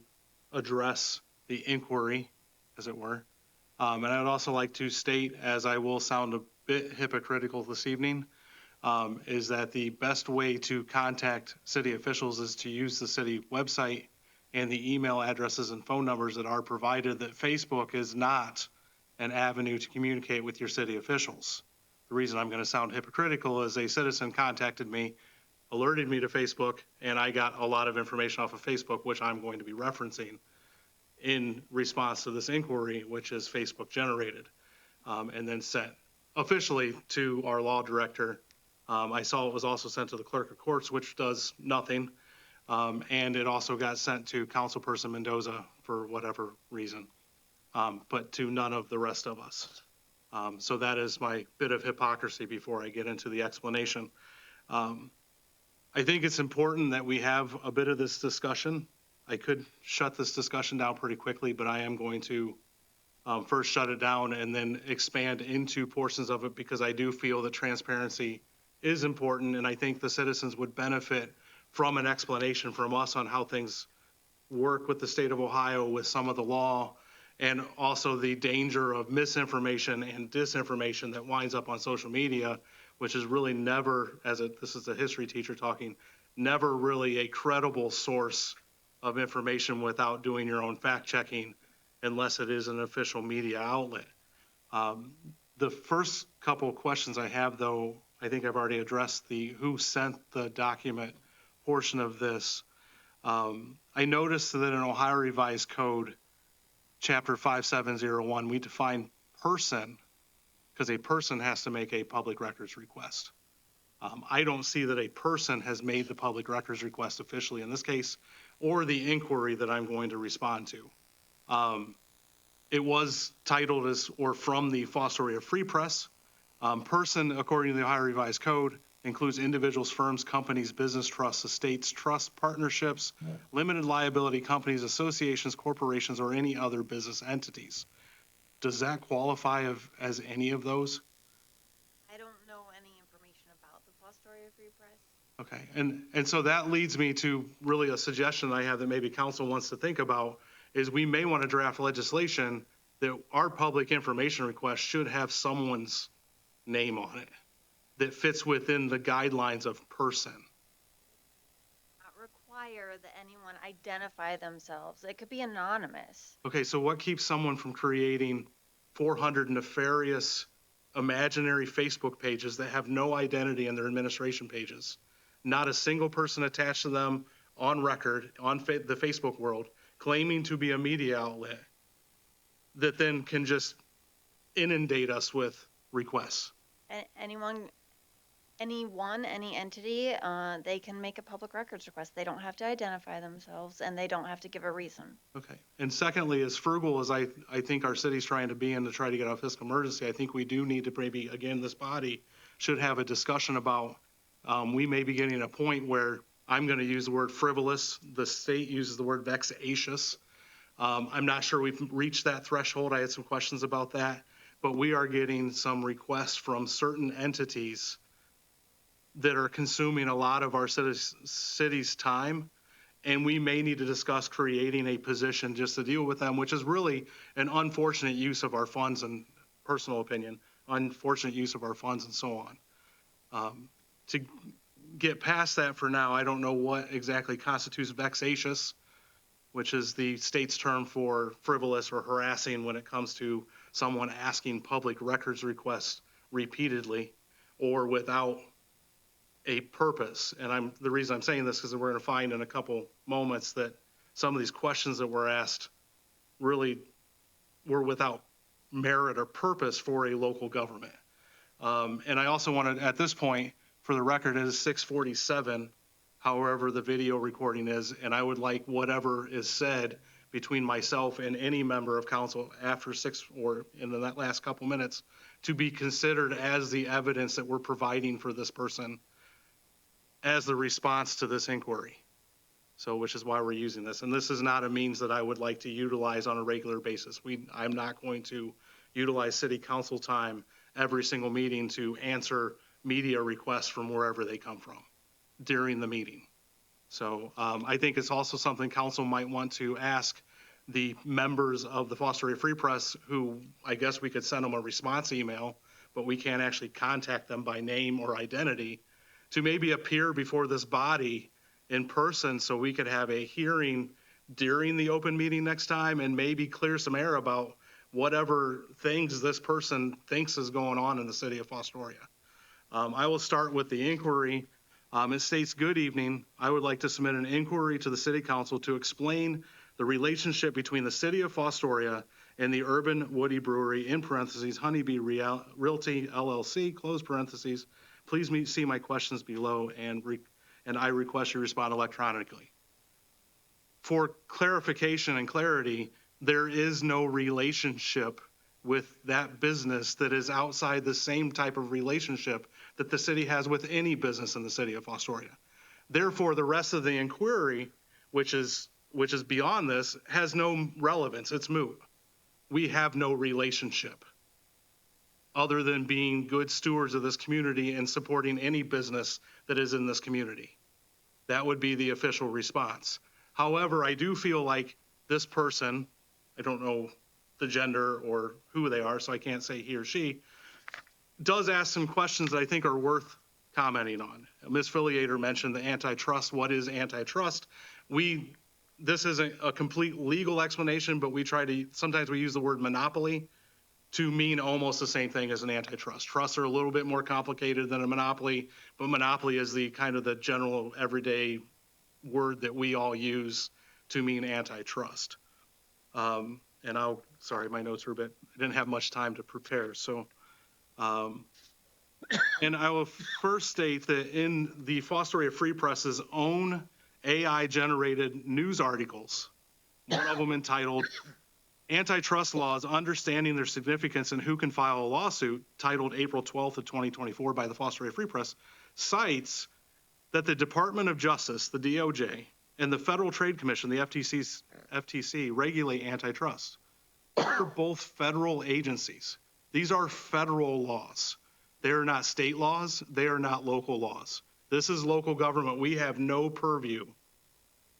address the inquiry, as it were. And I would also like to state, as I will sound a bit hypocritical this evening, is that the best way to contact city officials is to use the city website and the email addresses and phone numbers that are provided, that Facebook is not an avenue to communicate with your city officials. The reason I'm going to sound hypocritical is a citizen contacted me, alerted me to Facebook, and I got a lot of information off of Facebook, which I'm going to be referencing in response to this inquiry, which is Facebook generated, and then sent officially to our law director. I saw it was also sent to the clerk of courts, which does nothing. And it also got sent to Councilperson Mendoza for whatever reason, but to none of the rest of us. So that is my bit of hypocrisy before I get into the explanation. I think it's important that we have a bit of this discussion. I could shut this discussion down pretty quickly, but I am going to first shut it down and then expand into portions of it, because I do feel that transparency is important, and I think the citizens would benefit from an explanation from us on how things work with the state of Ohio with some of the law, and also the danger of misinformation and disinformation that winds up on social media, which is really never, this is a history teacher talking, never really a credible source of information without doing your own fact checking, unless it is an official media outlet. The first couple of questions I have, though, I think I've already addressed the who sent the document portion of this. I noticed that in Ohio Revised Code, Chapter 5701, we define person, because a person has to make a public records request. I don't see that a person has made the public records request officially in this case, or the inquiry that I'm going to respond to. It was titled as, or from the Fostoria Free Press. Person, according to the Ohio Revised Code, includes individuals, firms, companies, business trusts, estates, trusts, partnerships, limited liability companies, associations, corporations, or any other business entities. Does that qualify as any of those? I don't know any information about the Fostoria Free Press. Okay, and so that leads me to really a suggestion I have that maybe council wants to think about, is we may want to draft legislation that our public information request should have someone's name on it that fits within the guidelines of person. Not require that anyone identify themselves. It could be anonymous. Okay, so what keeps someone from creating 400 nefarious imaginary Facebook pages that have no identity in their administration pages? Not a single person attached to them on record on the Facebook world claiming to be a media outlet that then can just inundate us with requests. Anyone, any entity, they can make a public records request. They don't have to identify themselves, and they don't have to give a reason. Okay. And secondly, as frugal as I think our city's trying to be in to try to get out of fiscal emergency, I think we do need to maybe, again, this body should have a discussion about, we may be getting a point where I'm going to use the word frivolous. The state uses the word vexatious. I'm not sure we've reached that threshold. I had some questions about that, but we are getting some requests from certain entities that are consuming a lot of our city's time. And we may need to discuss creating a position just to deal with them, which is really an unfortunate use of our funds, and personal opinion, unfortunate use of our funds and so on. To get past that for now, I don't know what exactly constitutes vexatious, which is the state's term for frivolous or harassing when it comes to someone asking public records requests repeatedly or without a purpose. And the reason I'm saying this is we're going to find in a couple moments that some of these questions that were asked really were without merit or purpose for a local government. And I also wanted, at this point, for the record, it is 6:47, however the video recording is, and I would like whatever is said between myself and any member of council after 6 or in that last couple minutes to be considered as the evidence that we're providing for this person as the response to this inquiry. So, which is why we're using this. And this is not a means that I would like to utilize on a regular basis. I'm not going to utilize city council time every single meeting to answer media requests from wherever they come from during the meeting. So I think it's also something council might want to ask the members of the Fostoria Free Press, who I guess we could send them a response email, but we can't actually contact them by name or identity, to maybe appear before this body in person so we could have a hearing during the open meeting next time and maybe clear some air about whatever things this person thinks is going on in the city of Fostoria. I will start with the inquiry. It states, "Good evening. I would like to submit an inquiry to the City Council to explain the relationship between the City of Fostoria and the Urban Woody Brewery, in parentheses, Honeybee Realty LLC, close parentheses. Please see my questions below, and I request you respond electronically." For clarification and clarity, there is no relationship with that business that is outside the same type of relationship that the city has with any business in the city of Fostoria. Therefore, the rest of the inquiry, which is beyond this, has no relevance. It's moot. We have no relationship other than being good stewards of this community and supporting any business that is in this community. That would be the official response. However, I do feel like this person, I don't know the gender or who they are, so I can't say he or she, does ask some questions that I think are worth commenting on. Ms. Filiator mentioned the antitrust. What is antitrust? This isn't a complete legal explanation, but sometimes we use the word monopoly to mean almost the same thing as an antitrust. Trusts are a little bit more complicated than a monopoly, but monopoly is the kind of the general everyday word that we all use to mean antitrust. Sorry, my notes were I didn't have much time to prepare. So And I will first state that in the Fostoria Free Press's own AI-generated news articles, one of them entitled Antitrust Laws, Understanding Their Significance and Who Can File a Lawsuit, titled April 12th of 2024 by the Fostoria Free Press, cites that the Department of Justice, the DOJ, and the Federal Trade Commission, the FTC, regulate antitrust. They're both federal agencies. These are federal laws. They are not state laws. They are not local laws. This is local government. We have no purview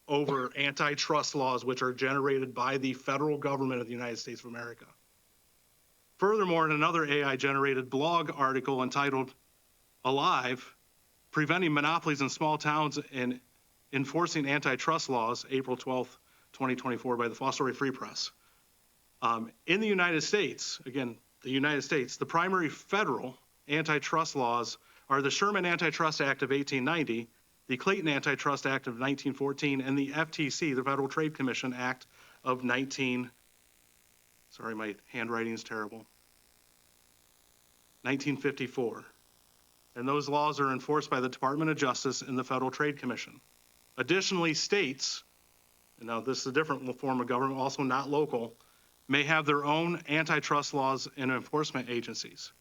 over antitrust laws, which are generated by the federal government of the United States of America. Furthermore, in another AI-generated blog article entitled Alive, Preventing Monopolies in Small Towns and Enforcing Antitrust Laws, April 12th, 2024, by the Fostoria Free Press. In the United States, again, the United States, the primary federal antitrust laws are the Sherman Antitrust Act of 1890, the Clayton Antitrust Act of 1914, and the FTC, the Federal Trade Commission Act of sorry, my handwriting is terrible, 1954. And those laws are enforced by the Department of Justice and the Federal Trade Commission. Additionally, states, and now this is a different form of government, also not local, may have their own antitrust laws and enforcement agencies.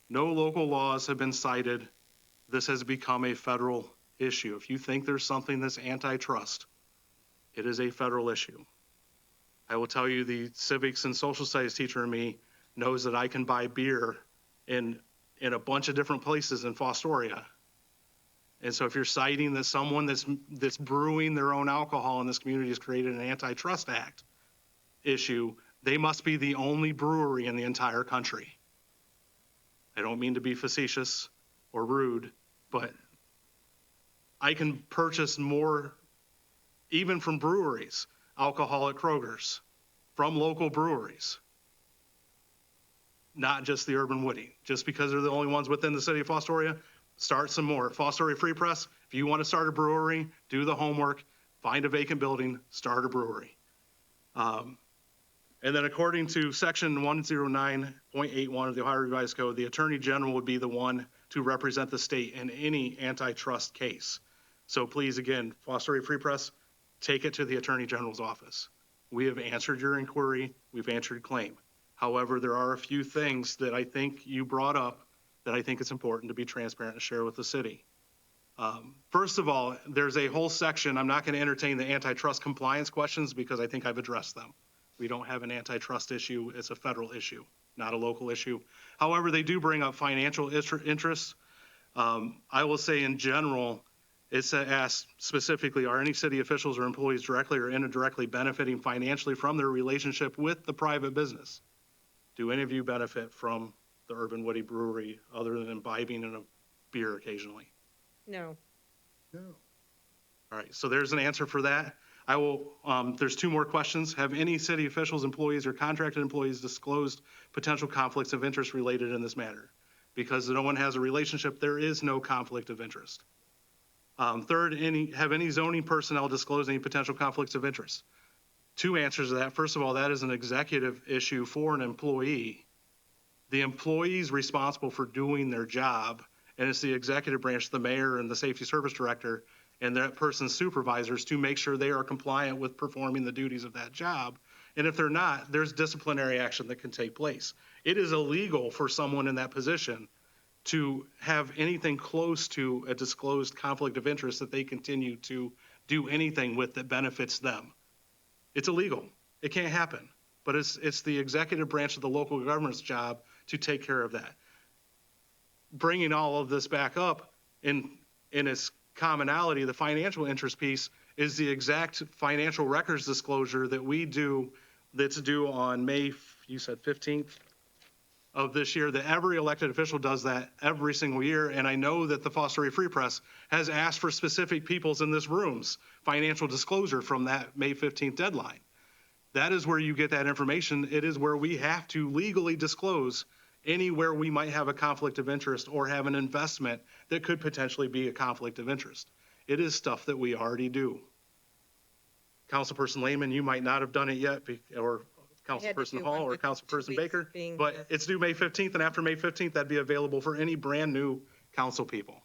No local laws have been cited. This has become a federal issue. If you think there's something that's antitrust, it is a federal issue. I will tell you, the civics and social studies teacher in me knows that I can buy beer in a bunch of different places in Fostoria. And so if you're citing that someone that's brewing their own alcohol in this community has created an antitrust act issue, they must be the only brewery in the entire country. I don't mean to be facetious or rude, but I can purchase more, even from breweries, alcohol at Kroger's, from local breweries, not just the Urban Woody. Just because they're the only ones within the city of Fostoria, start some more. Fostoria Free Press, if you want to start a brewery, do the homework, find a vacant building, start a brewery. And then according to section 109.81 of the Ohio Revised Code, the Attorney General would be the one to represent the state in any antitrust case. So please, again, Fostoria Free Press, take it to the Attorney General's office. We have answered your inquiry. We've answered your claim. However, there are a few things that I think you brought up that I think it's important to be transparent and share with the city. First of all, there's a whole section. I'm not going to entertain the antitrust compliance questions because I think I've addressed them. We don't have an antitrust issue. It's a federal issue, not a local issue. However, they do bring up financial interests. I will say in general, it's asked specifically, are any city officials or employees directly or indirectly benefiting financially from their relationship with the private business? Do any of you benefit from the Urban Woody Brewery other than imbibing in a beer occasionally? No. No. All right, so there's an answer for that. I will, there's two more questions. Have any city officials, employees, or contracted employees disclosed potential conflicts of interest related in this matter? Because no one has a relationship, there is no conflict of interest. Third, have any zoning personnel disclosed any potential conflicts of interest? Two answers to that. First of all, that is an executive issue for an employee. The employee is responsible for doing their job, and it's the executive branch, the mayor and the safety service director, and that person's supervisors to make sure they are compliant with performing the duties of that job. And if they're not, there's disciplinary action that can take place. It is illegal for someone in that position to have anything close to a disclosed conflict of interest that they continue to do anything with that benefits them. It's illegal. It can't happen. But it's the executive branch of the local government's job to take care of that. Bringing all of this back up in its commonality, the financial interest piece is the exact financial records disclosure that we do, that's due on May, you said 15th of this year, that every elected official does that every single year. And I know that the Fostoria Free Press has asked for specific people's in this room's financial disclosure from that May 15th deadline. That is where you get that information. It is where we have to legally disclose anywhere we might have a conflict of interest or have an investment that could potentially be a conflict of interest. It is stuff that we already do. Councilperson Lehman, you might not have done it yet, or Councilperson do Hall or under 2 Councilperson weeks Baker. being But the- it's due May 15th, and after May 15th, that'd be available for any brand-new council people.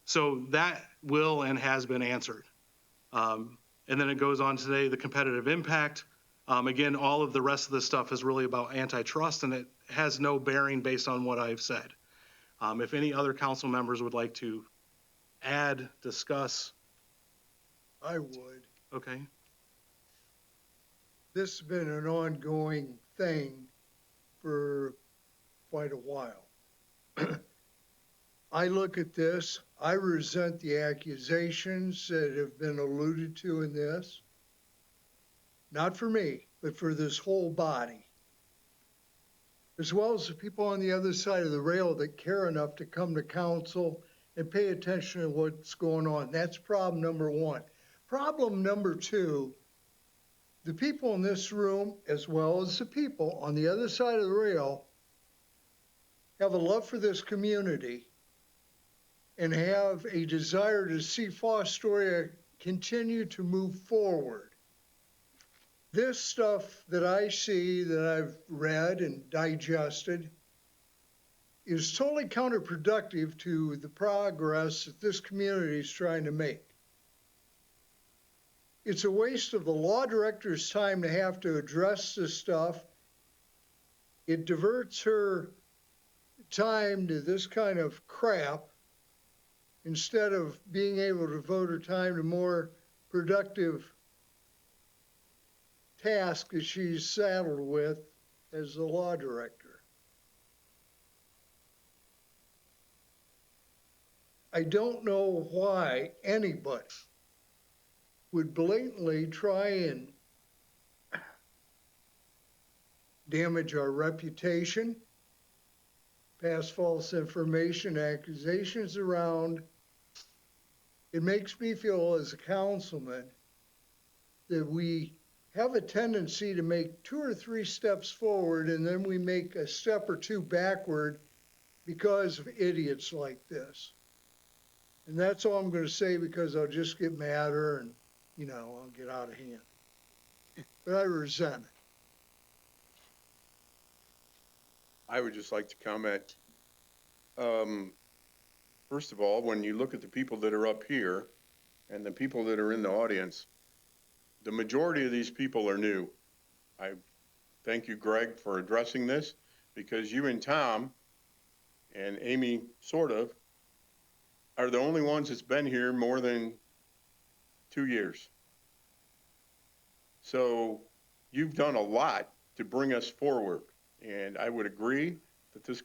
So that will and has been answered. And then it goes on today, the competitive impact. Again, all of the rest of the stuff is really about antitrust, and it has no bearing based on what I've said. If any other council members would like to add, discuss, I would. okay? This has been an ongoing thing for quite a while. I look at this, I resent the accusations that have been alluded to in this. Not for me, but for this whole body. As well as the people on the other side of the rail that care enough to come to council and pay attention to what's going on. That's problem number one. Problem number two, the people in this room, as well as the people on the other side of the rail, have a love for this community and have a desire to see Fostoria continue to move forward. This stuff that I see, that I've read and digested, is totally counterproductive to the progress that this community is trying to make. It's a waste of the law director's time to have to address this stuff. It diverts her time to this kind of crap instead of being able to devote her time to more productive task that she's saddled with as the law director. I don't know why anybody would blatantly try and damage our reputation, pass false information, accusations around. It makes me feel as a councilman that we have a tendency to make 2 or 3 steps forward and then we make a step or 2 backward because of idiots like this. And that's all I'm going to say because I'll just get madder and, I'll get out of hand. But I resent it. I would just like to comment. First of all, when you look at the people that are up here and the people that are in the audience, the majority of these people are new. I thank you, Greg, for addressing this because you and Tom and Amy sort of are the only ones that's been here more than 2 years. So you've done a lot to bring us forward. And I would agree that this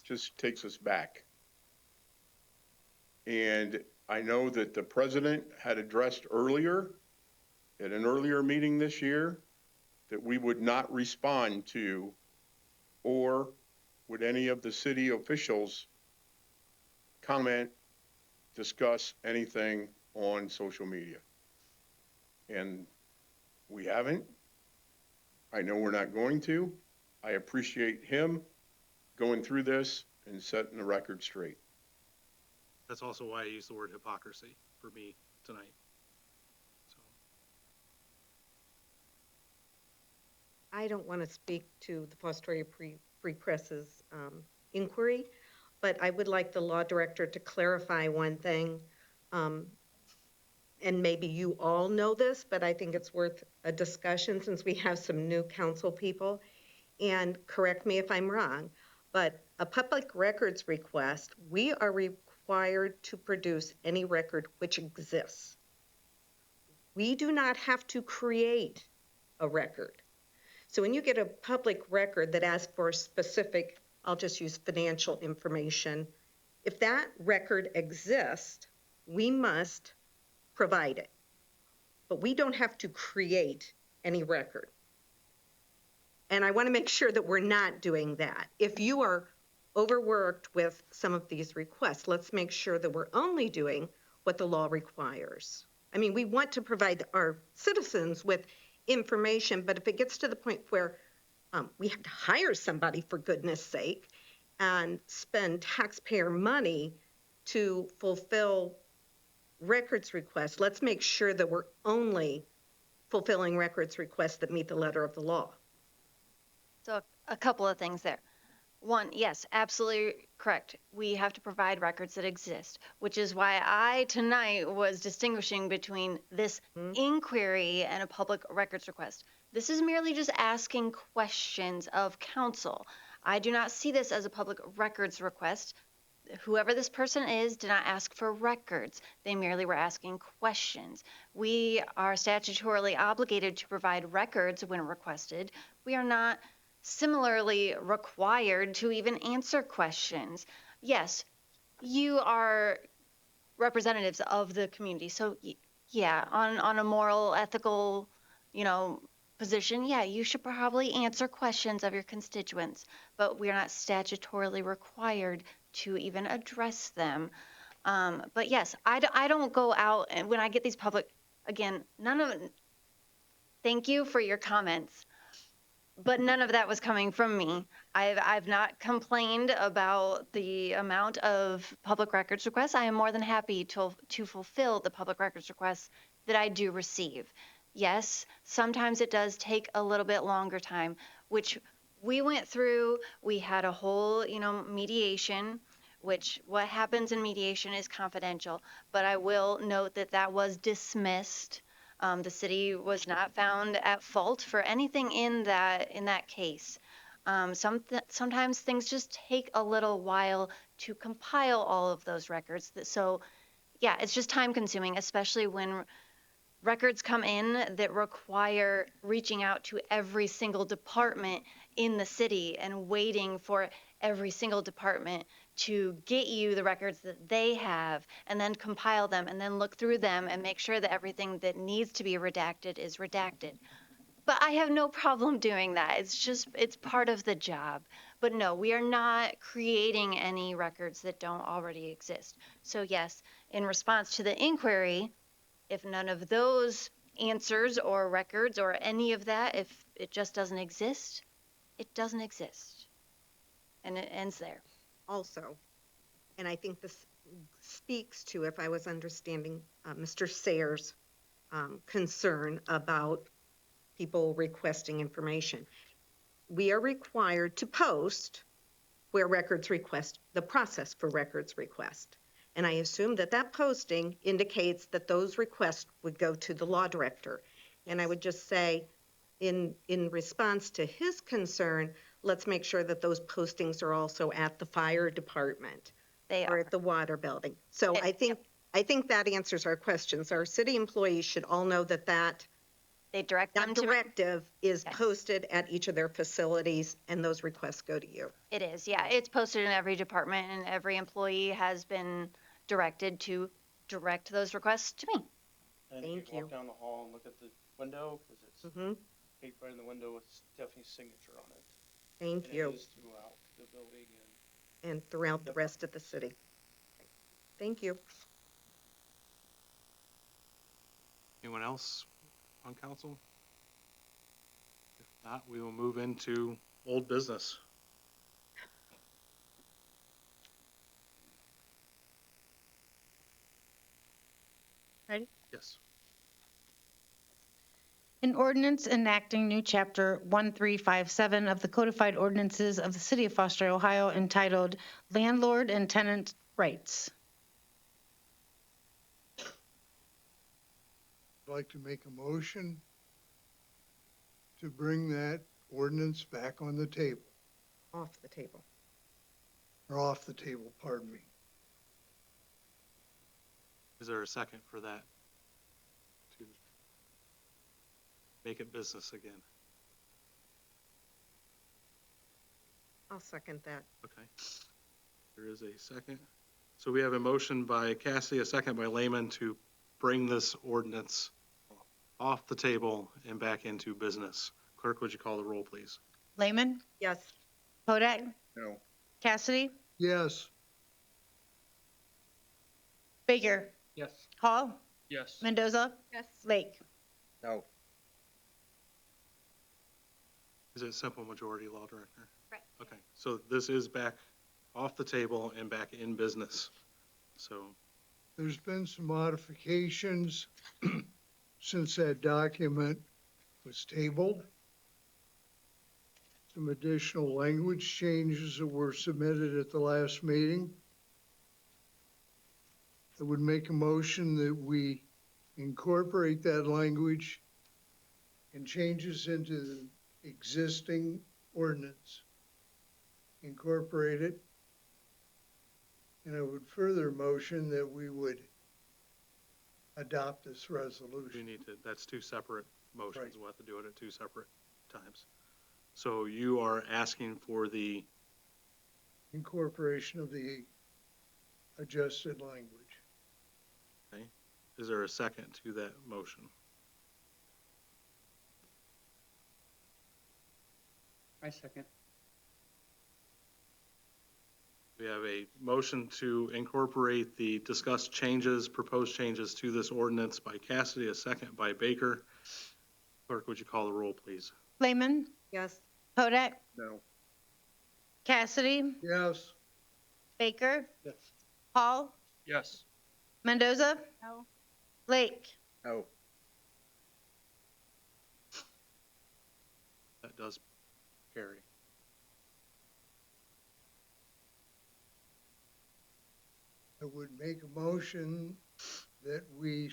just takes us back. And I know that the president had addressed earlier, at an earlier meeting this year, that we would not respond to, or would any of the city officials comment, discuss anything on social media. And we haven't. I know we're not going to. I appreciate him going through this and setting the record straight. That's also why I use the word hypocrisy for me tonight. So, I don't want to speak to the Fostoria Free Press's inquiry, but I would like the law director to clarify one thing. And maybe you all know this, but I think it's worth a discussion since we have some new council people. And correct me if I'm wrong, but a public records request, we are required to produce any record which exists. We do not have to create a record. So when you get a public record that asks for specific, I'll just use financial information, if that record exists, we must provide it. But we don't have to create any record. And I want to make sure that we're not doing that. If you are overworked with some of these requests, let's make sure that we're only doing what the law requires. I mean, we want to provide our citizens with information, but if it gets to the point where we have to hire somebody, for goodness sake, and spend taxpayer money to fulfill records requests, let's make sure that we're only fulfilling records requests that meet the letter of the law. So a couple of things there. One, yes, absolutely correct. We have to provide records that exist, which is why I tonight was distinguishing between this inquiry and a public records request. This is merely just asking questions of counsel. I do not see this as a public records request. Whoever this person is did not ask for records. They merely were asking questions. We are statutorily obligated to provide records when requested. We are not similarly required to even answer questions. Yes, you are representatives of the community. So yeah, on a moral, ethical, position, yeah, you should probably answer questions of your constituents, but we are not statutorily required to even address them. But yes, I don't go out and when I get these public, again, thank you for your comments. But none of that was coming from me. I've not complained about the amount of public records requests. I am more than happy to fulfill the public records requests that I do receive. Yes, sometimes it does take a little bit longer time, which we went through. We had a whole, mediation, which what happens in mediation is confidential, but I will note that that was dismissed. The city was not found at fault for anything in that case. Sometimes things just take a little while to compile all of those records. So, yeah, it's just time consuming, especially when records come in that require reaching out to every single department in the city and waiting for every single department to get you the records that they have and then compile them and then look through them and make sure that everything that needs to be redacted is redacted. But I have no problem doing that. It's part of the job. But no, we are not creating any records that don't already exist. So yes, in response to the inquiry, if none of those answers or records or any of that, if it just doesn't exist, it doesn't exist. And it ends there. Also, and I think this speaks to, if I was understanding Mr. Sayers' concern about people requesting information. We are required to post where records request, the process for records request. And I assume that that posting indicates that those requests would go to the law director. And I would just say, in response to his concern, let's make sure that those postings are also at the fire department or at the water building. So I think that answers our questions. Our city employees should all know that they direct them to directive is posted at each of their facilities, and those requests go to you. It is, yeah. It's posted in every department, and every employee has been directed to direct those requests to me. And Thank you can you. walk down the hall and look at the window, because it's paint right in the window with Stephanie's signature on it. Thank And you. it is throughout the building And throughout the rest of the city. Thank you. Anyone else on council? If not, we will move into old business. Ready? Yes. An ordinance enacting new chapter 1357 of the codified ordinances of the city of Fostoria, Ohio, entitled Landlord and Tenant Rights. I'd like to make a motion to bring that ordinance back on the table, Off the table. or off the table, pardon me. Is there a second for that? To make it business again. I'll second that. Okay. There is a second. So we have a motion by Cassidy, a second by Lehman to bring this ordinance off the table and back into business. Clerk, would you call the roll, please? Lehman, Yes. Kodak, No. Cassidy, Yes, Baker, Yes. Hall, Yes. Mendoza, Yes. Lake. No. Is it simple majority, Law Director? Right. Okay, so this is back off the table and back in business. So, there's been some modifications since that document was tabled. Some additional language changes that were submitted at the last meeting. I would make a motion that we incorporate that language and changes into the existing ordinance. Incorporate it. And I would further motion that we would adopt this We resolution. need to, that's two separate motions. Right. We'll have to do it at two separate times. So you are asking for the, Incorporation of the adjusted language. is there a second to that motion? I second. We have a motion to incorporate the discussed changes, proposed changes to this ordinance by Cassidy, a second by Baker. Clerk, would you call the roll, please? Lehman, Yes. Hodak, No. Cassidy, Yes. Baker, Yes. Hall, Yes. Mendoza, No. Lake. No. That does carry. I would make a motion that we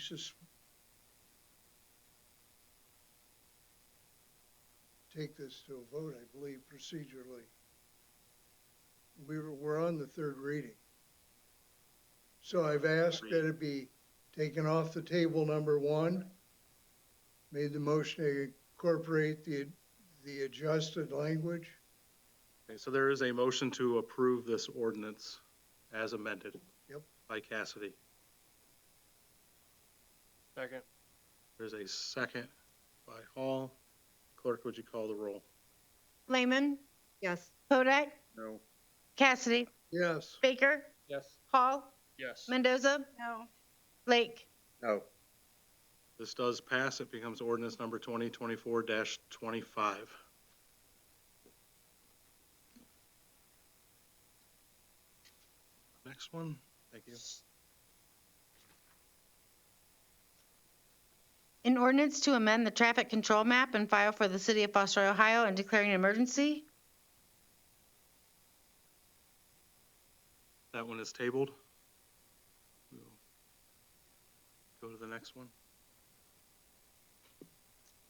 take this to a vote, I believe, procedurally. We're on the third reading. So I've asked that it be taken off the table, number one. Made the motion to incorporate the adjusted language. Okay, so there is a motion to approve this ordinance as amended. Yep. By Cassidy. Second. There's a second by Hall. Clerk, would you call the roll? Lehman, Yes. Hodak, No. Cassidy, Yes. Baker, Yes. Hall, Yes. Mendoza, No. Lake. No. This does pass. It becomes ordinance number 2024-25. Next one. Thank you. An ordinance to amend the traffic control map and file for the city of Fostoria, Ohio, and declaring an emergency. That one is tabled. We'll go to the next one.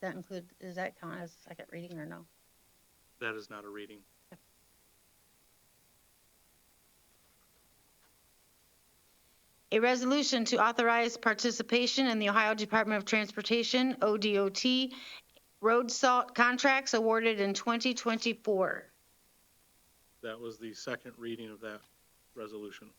Does that count as second reading or no? That is not a reading. A resolution to authorize participation in the Ohio Department of Transportation, ODOT, road salt contracts awarded in 2024. That was the second reading of that resolution.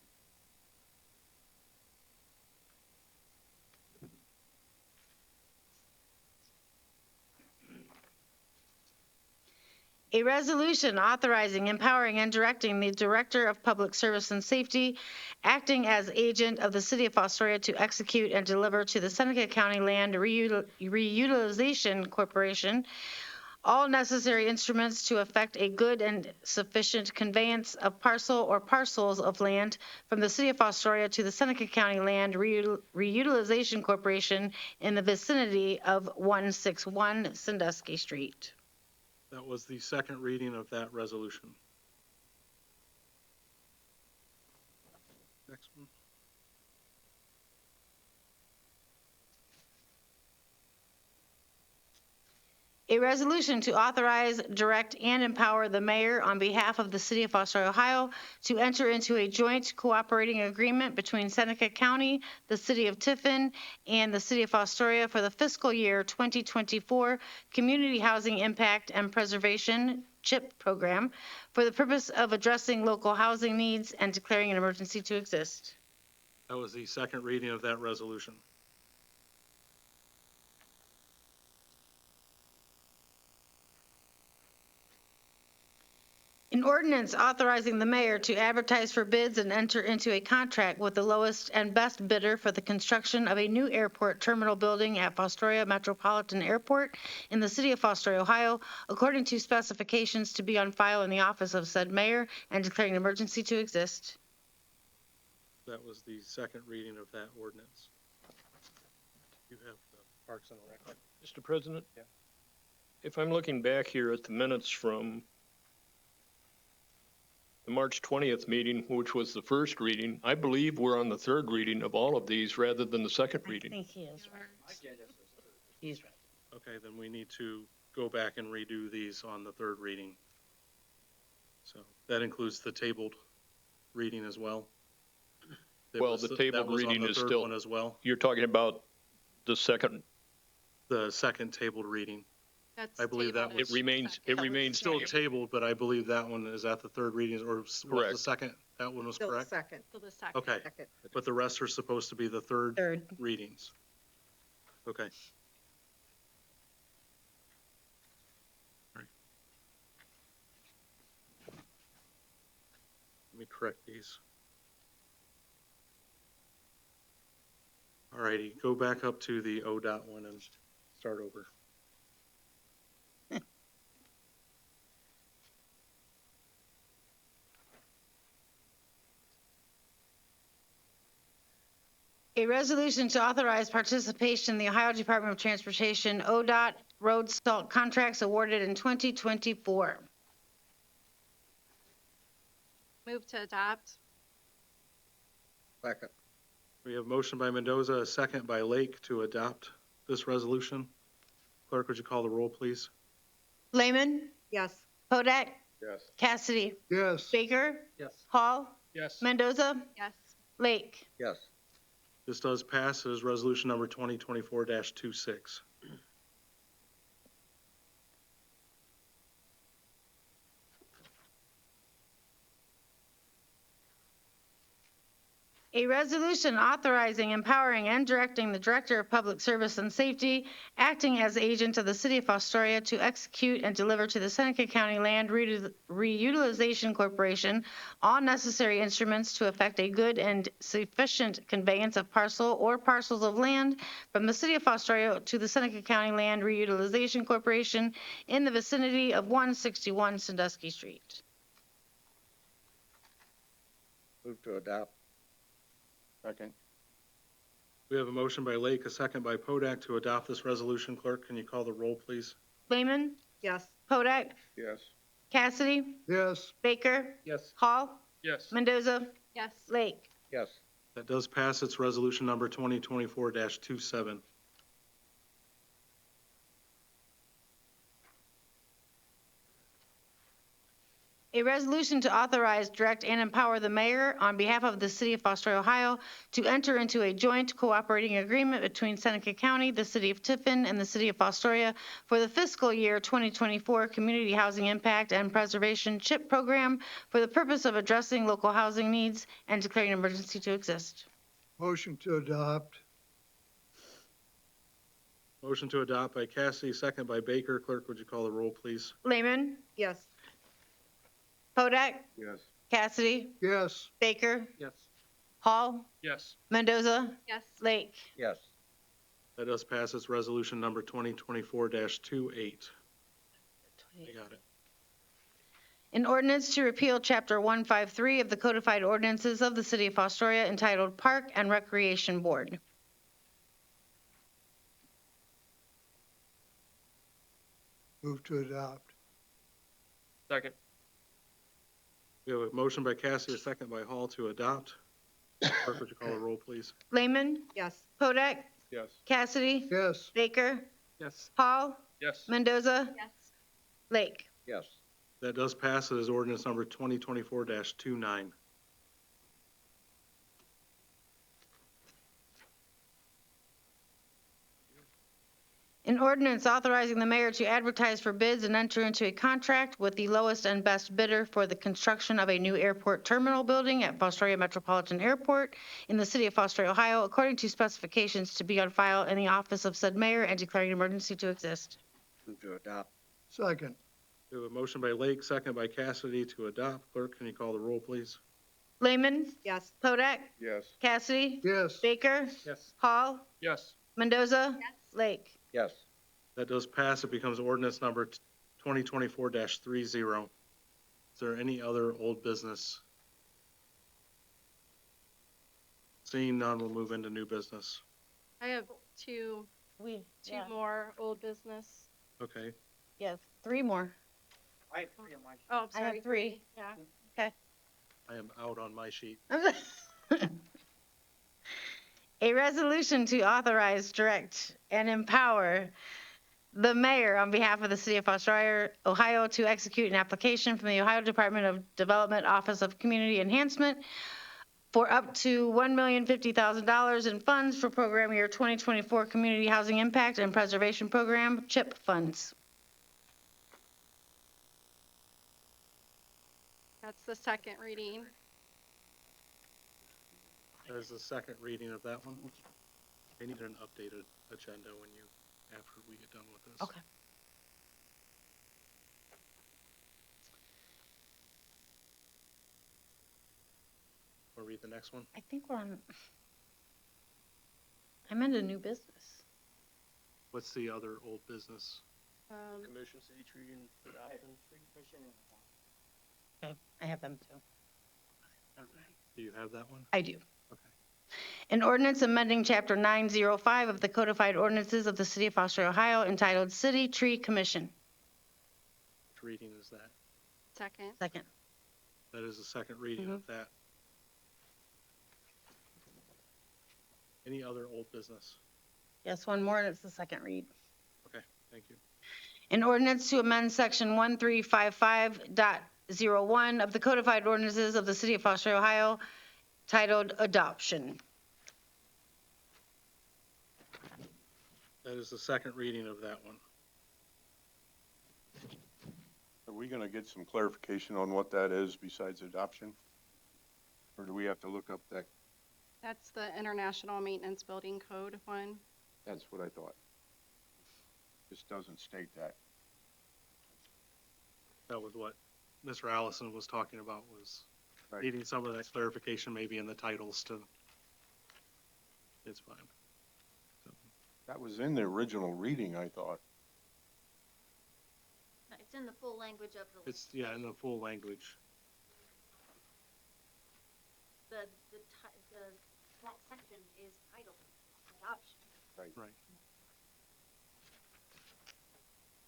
A resolution authorizing, empowering, and directing the Director of Public Service and Safety, acting as agent of the City of Fostoria, to execute and deliver to the Seneca County Land Reutilization Corporation all necessary instruments to effect a good and sufficient conveyance of parcel or parcels of land from the City of Fostoria to the Seneca County Land Reutilization Corporation in the vicinity of 161 Sandusky Street. That was the second reading of that resolution. Next one. A resolution to authorize, direct, and empower the mayor on behalf of the city of Fostoria, Ohio, to enter into a joint cooperating agreement between Seneca County, the city of Tiffin, and the city of Fostoria for the fiscal year 2024 Community Housing Impact and Preservation CHIP program for the purpose of addressing local housing needs and declaring an emergency to exist. That was the second reading of that resolution. An ordinance authorizing the mayor to advertise for bids and enter into a contract with the lowest and best bidder for the construction of a new airport terminal building at Fostoria Metropolitan Airport in the city of Fostoria, Ohio, according to specifications to be on file in the office of said mayor, and declaring an emergency to exist. That was the second reading of that ordinance. You have the Parks and Rec. Mr. President? If I'm looking back here at the minutes from the March 20th meeting, which was the first reading, I believe we're on the third reading of all of these rather than the second I reading. think he is right. He's right. Okay, then we need to go back and redo these on the third reading. So that includes the tabled reading as well. Well, the tabled reading is still, one as well. you're talking about the second, The second tabled reading. That's I believe that tabled. it remains, it remains. Still tabled, but I believe that one is at the third reading, or was the Correct. second? That one was Still the correct? second. To the second. Okay, Second. but the rest are supposed to be the third Third. readings. Okay. All right. Let me correct these. All righty, go back up to the ODOT one and start over. A resolution to authorize participation in the Ohio Department of Transportation ODOT road salt contracts awarded in 2024. Move to adopt. Second. We have a motion by Mendoza, a second by Lake to adopt this resolution. Clerk, would you call the roll, please? Lehman, Yes. Hodak, Yes. Cassidy, Yes. Baker, Yes. Hall, Yes. Mendoza, Yes. Lake. Yes. This does pass. It is resolution number 2024-26. A resolution authorizing, empowering, and directing the Director of Public Service and Safety, acting as agent of the City of Fostoria, to execute and deliver to the Seneca County Land Reutilization Corporation all necessary instruments to effect a good and sufficient conveyance of parcel or parcels of land from the City of Fostoria to the Seneca County Land Reutilization Corporation in the vicinity of 161 Sandusky Street. Move to adopt. Second. We have a motion by Lake, a second by Podak to adopt this resolution. Clerk, can you call the roll, please? Lehman, Yes. Hodak, Yes. Cassidy, Yes. Baker, Yes. Hall, Yes. Mendoza, Yes. Lake. Yes. That does pass. It's resolution number 2024-27. A resolution to authorize, direct, and empower the mayor on behalf of the city of Fostoria, Ohio, to enter into a joint cooperating agreement between Seneca County, the city of Tiffin, and the city of Fostoria for the fiscal year 2024 Community Housing Impact and Preservation CHIP program for the purpose of addressing local housing needs and declaring an emergency to exist. Motion to adopt. Motion to adopt by Cassidy, second by Baker. Clerk, would you call the roll, please? Lehman, Yes. Podak, Yes. Cassidy, Yes. Baker, Yes. Hall, Yes. Mendoza, Yes. Lake. Yes. That does pass. It's resolution number 2024-28. I got it. An ordinance to repeal Chapter 153 of the Codified Ordinances of the City of Fostoria entitled Park and Recreation Board. Move to adopt. Second. We have a motion by Cassidy, a second by Hall to adopt. Clerk, would you call the roll, please? Lehman, Yes. Podak, Yes. Cassidy, Yes. Baker, Yes. Hall, Yes. Mendoza, Yes. Lake. Yes. That does pass. It is ordinance number 2024-29. An ordinance authorizing the mayor to advertise for bids and enter into a contract with the lowest and best bidder for the construction of a new airport terminal building at Fostoria Metropolitan Airport in the city of Fostoria, Ohio, according to specifications to be on file in the office of said mayor and declaring an emergency to exist. Move to adopt. Second. We have a motion by Lake, second by Cassidy to adopt. Clerk, can you call the roll, please? Lehman, Yes. Podak, Yes. Cassidy, Yes. Baker, Yes. Hall, Yes. Mendoza, Yes. Lake. Yes. That does pass. It becomes ordinance number 2024-30. Is there any other old business? Seeing none, we'll move into new business. I have two We, two yeah, more old business. Okay, yes, 3 more. Oh, I'm I have sorry. 3. Yeah. I am out on my sheet. A resolution to authorize, direct, and empower the mayor on behalf of the city of Fostoria, Ohio, to execute an application from the Ohio Department of Development Office of Community Enhancement for up to $1,050,000 in funds for program year 2024 Community Housing Impact and Preservation Program, CHIP funds. That's the second reading. That is the second reading of that one. I need an updated agenda after we get done with this. Okay. Wanna read the next one? I think we're on, I'm into new business. What's the other old business? Commission, city tree and adoption. Okay, I have them too. Do you have that one? I do. Okay. An ordinance amending Chapter 905 of the Codified Ordinances of the City of Fostoria, Ohio, entitled City Tree Commission. Which reading is that? Second. Second. That is the second reading of that. Any other old business? Yes, one more, and it's the second read. Okay, thank you. An ordinance to amend Section 1355.01 of the Codified Ordinances of the City of Fostoria, Ohio, titled Adoption. That is the second reading of that one. Are we gonna get some clarification on what that is besides adoption? Or do we have to look up that? That's the International Maintenance Building Code one. That's what I thought. This doesn't state that. That was what Mr. Allison was talking about, was Right. needing some of that clarification maybe in the titles to, it's fine. So, That was in the original reading, I thought. It's in the full language of the. it's, yeah, in the full language. That section is titled adoption. Right. Right.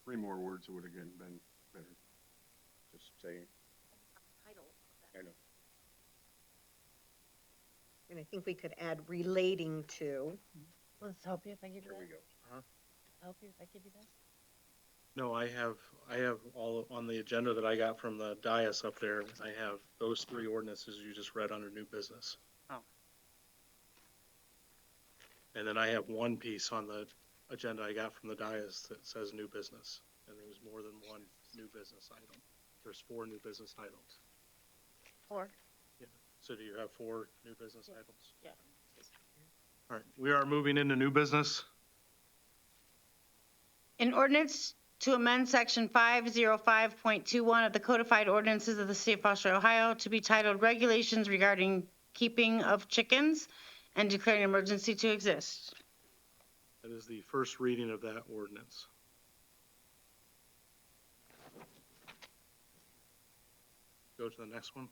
3 more words would have been better. Just saying. Title. I know. And I think we could add relating to. Let's help you if I give you There we that. go. Help you if I give you this? No, I have all on the agenda that I got from the dais up there. I have those 3 ordinances you just read under new business. Oh. And then I have one piece on the agenda I got from the dais that says new business. And there's more than one new business item. There's 4 new business items. 4. So do you have 4 new business items? Yeah. All right, we are moving into new business. An ordinance to amend Section 505.21 of the Codified Ordinances of the City of Fostoria, Ohio, to be titled Regulations Regarding Keeping of Chickens and declaring an emergency to exist. That is the first reading of that ordinance. Go to the next one.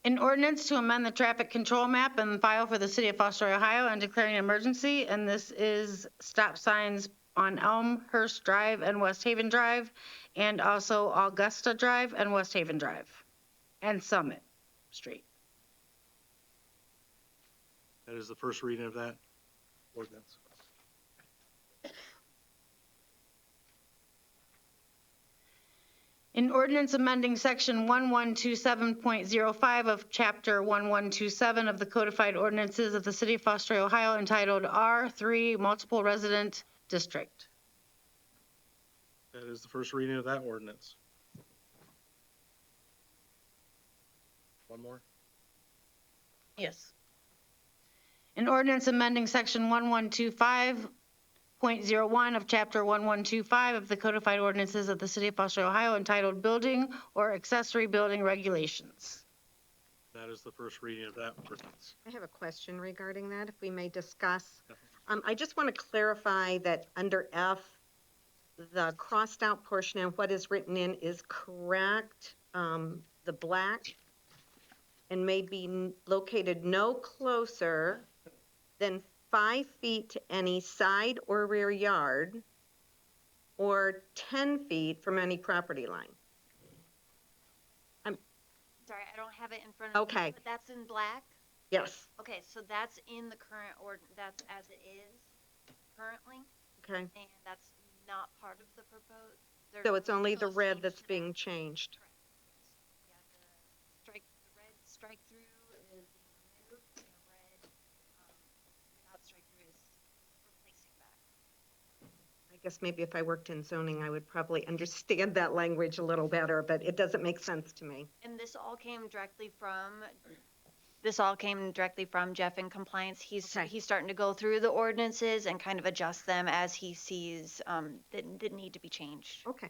An ordinance to amend the traffic control map and file for the City of Fostoria, Ohio, and declaring an emergency, and this is stop signs on Elmhurst Drive and West Haven Drive, and also Augusta Drive and West Haven Drive, and Summit Street. That is the first reading of that ordinance. An ordinance amending Section 1127.05 of Chapter 1127 of the Codified Ordinances of the City of Fostoria, Ohio, entitled R3 Multiple Resident District. That is the first reading of that ordinance. One more? Yes. An ordinance amending Section 1125.01 of Chapter 1125 of the Codified Ordinances of the City of Fostoria, Ohio, entitled Building or Accessory Building Regulations. That is the first reading of that ordinance. I have a question regarding that, if we may discuss. I just want to clarify that under F, the crossed out portion and what is written in is correct. The black and may be located no closer than 5 feet to any side or rear yard, or 10 feet from any property line. Sorry, I don't have it in front of me. Okay. But that's in black? Yes, Okay, so that's in the current that's as it is currently, okay. and that's not part of the proposed. So it's only the proposed red change that's to that. being changed. Correct, yes. Yeah, the red strike through is being removed, and the red, without strike through is replacing that. I guess maybe if I worked in zoning, I would probably understand that language a little better, but it doesn't make sense to me. And this all came directly from Jeff in compliance. He's starting to go through the ordinances and kind of adjust them as he sees that need to be changed. Okay.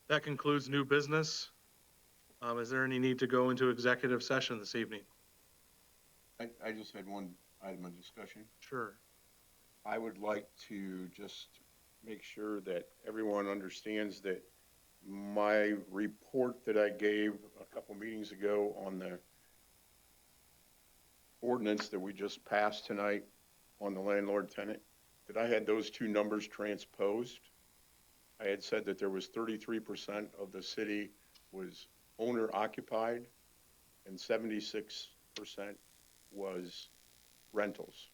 That concludes new business. Is there any need to go into executive session this evening? I just had one item of discussion. Sure. I would like to just make sure that everyone understands that my report that I gave a couple meetings ago on the ordinance that we just passed tonight on the landlord tenant, that I had those two numbers transposed. I had said that there was 33% of the city was owner occupied and 76% was rentals.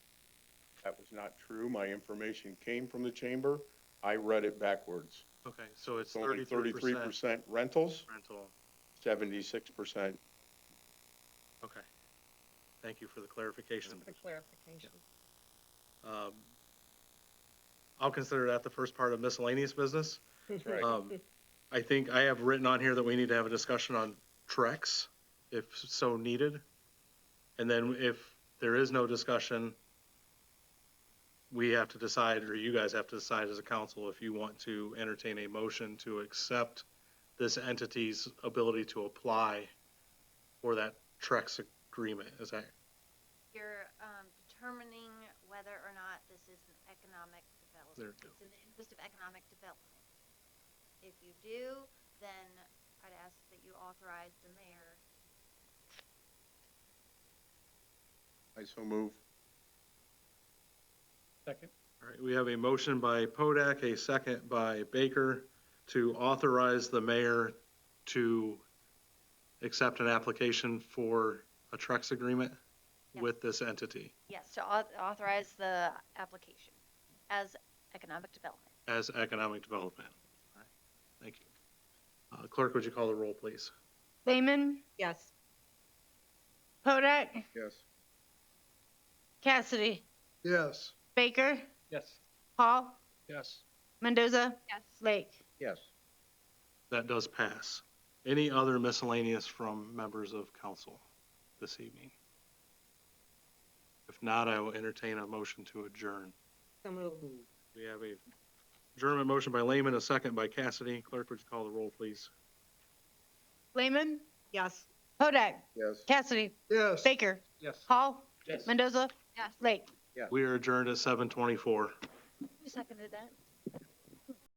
That was not true. My information came from the chamber. I read it backwards. Okay, so it's Only 33% 33% rentals, rental. 76%. Okay. Thank you for the clarification. For clarification. I'll consider that the first part of miscellaneous business. That's right. I think I have written on here that we need to have a discussion on Trex, if so needed. And then if there is no discussion, we have to decide, or you guys have to decide as a council, if you want to entertain a motion to accept this entity's ability to apply for that Trex agreement. Is that? You're determining whether or not this is an economic development. It's in the interest of economic development. If you do, then I'd ask that you authorize the mayor. I so move. Second. All right, we have a motion by Podak, a second by Baker to authorize the mayor to accept an application for a Trex agreement with this entity Yes, to authorize the application as economic development. as economic development. All right, thank you. Clerk, would you call the roll, please? Lehman, Yes. Podak, Yes. Cassidy, Yes. Baker, Yes. Hall, Yes. Mendoza, Yes. Lake. Yes. That does pass. Any other miscellaneous from members of council this evening? If not, I will entertain a motion to adjourn. So move. We have a adjournment motion by Lehman, a second by Cassidy. Clerk, would you call the roll, please? Lehman, Yes. Podak, Yes. Cassidy, Yes. Baker, Yes. Hall, Yes. Mendoza, Yes. Lake. We are adjourned at 7:24. Who seconded that?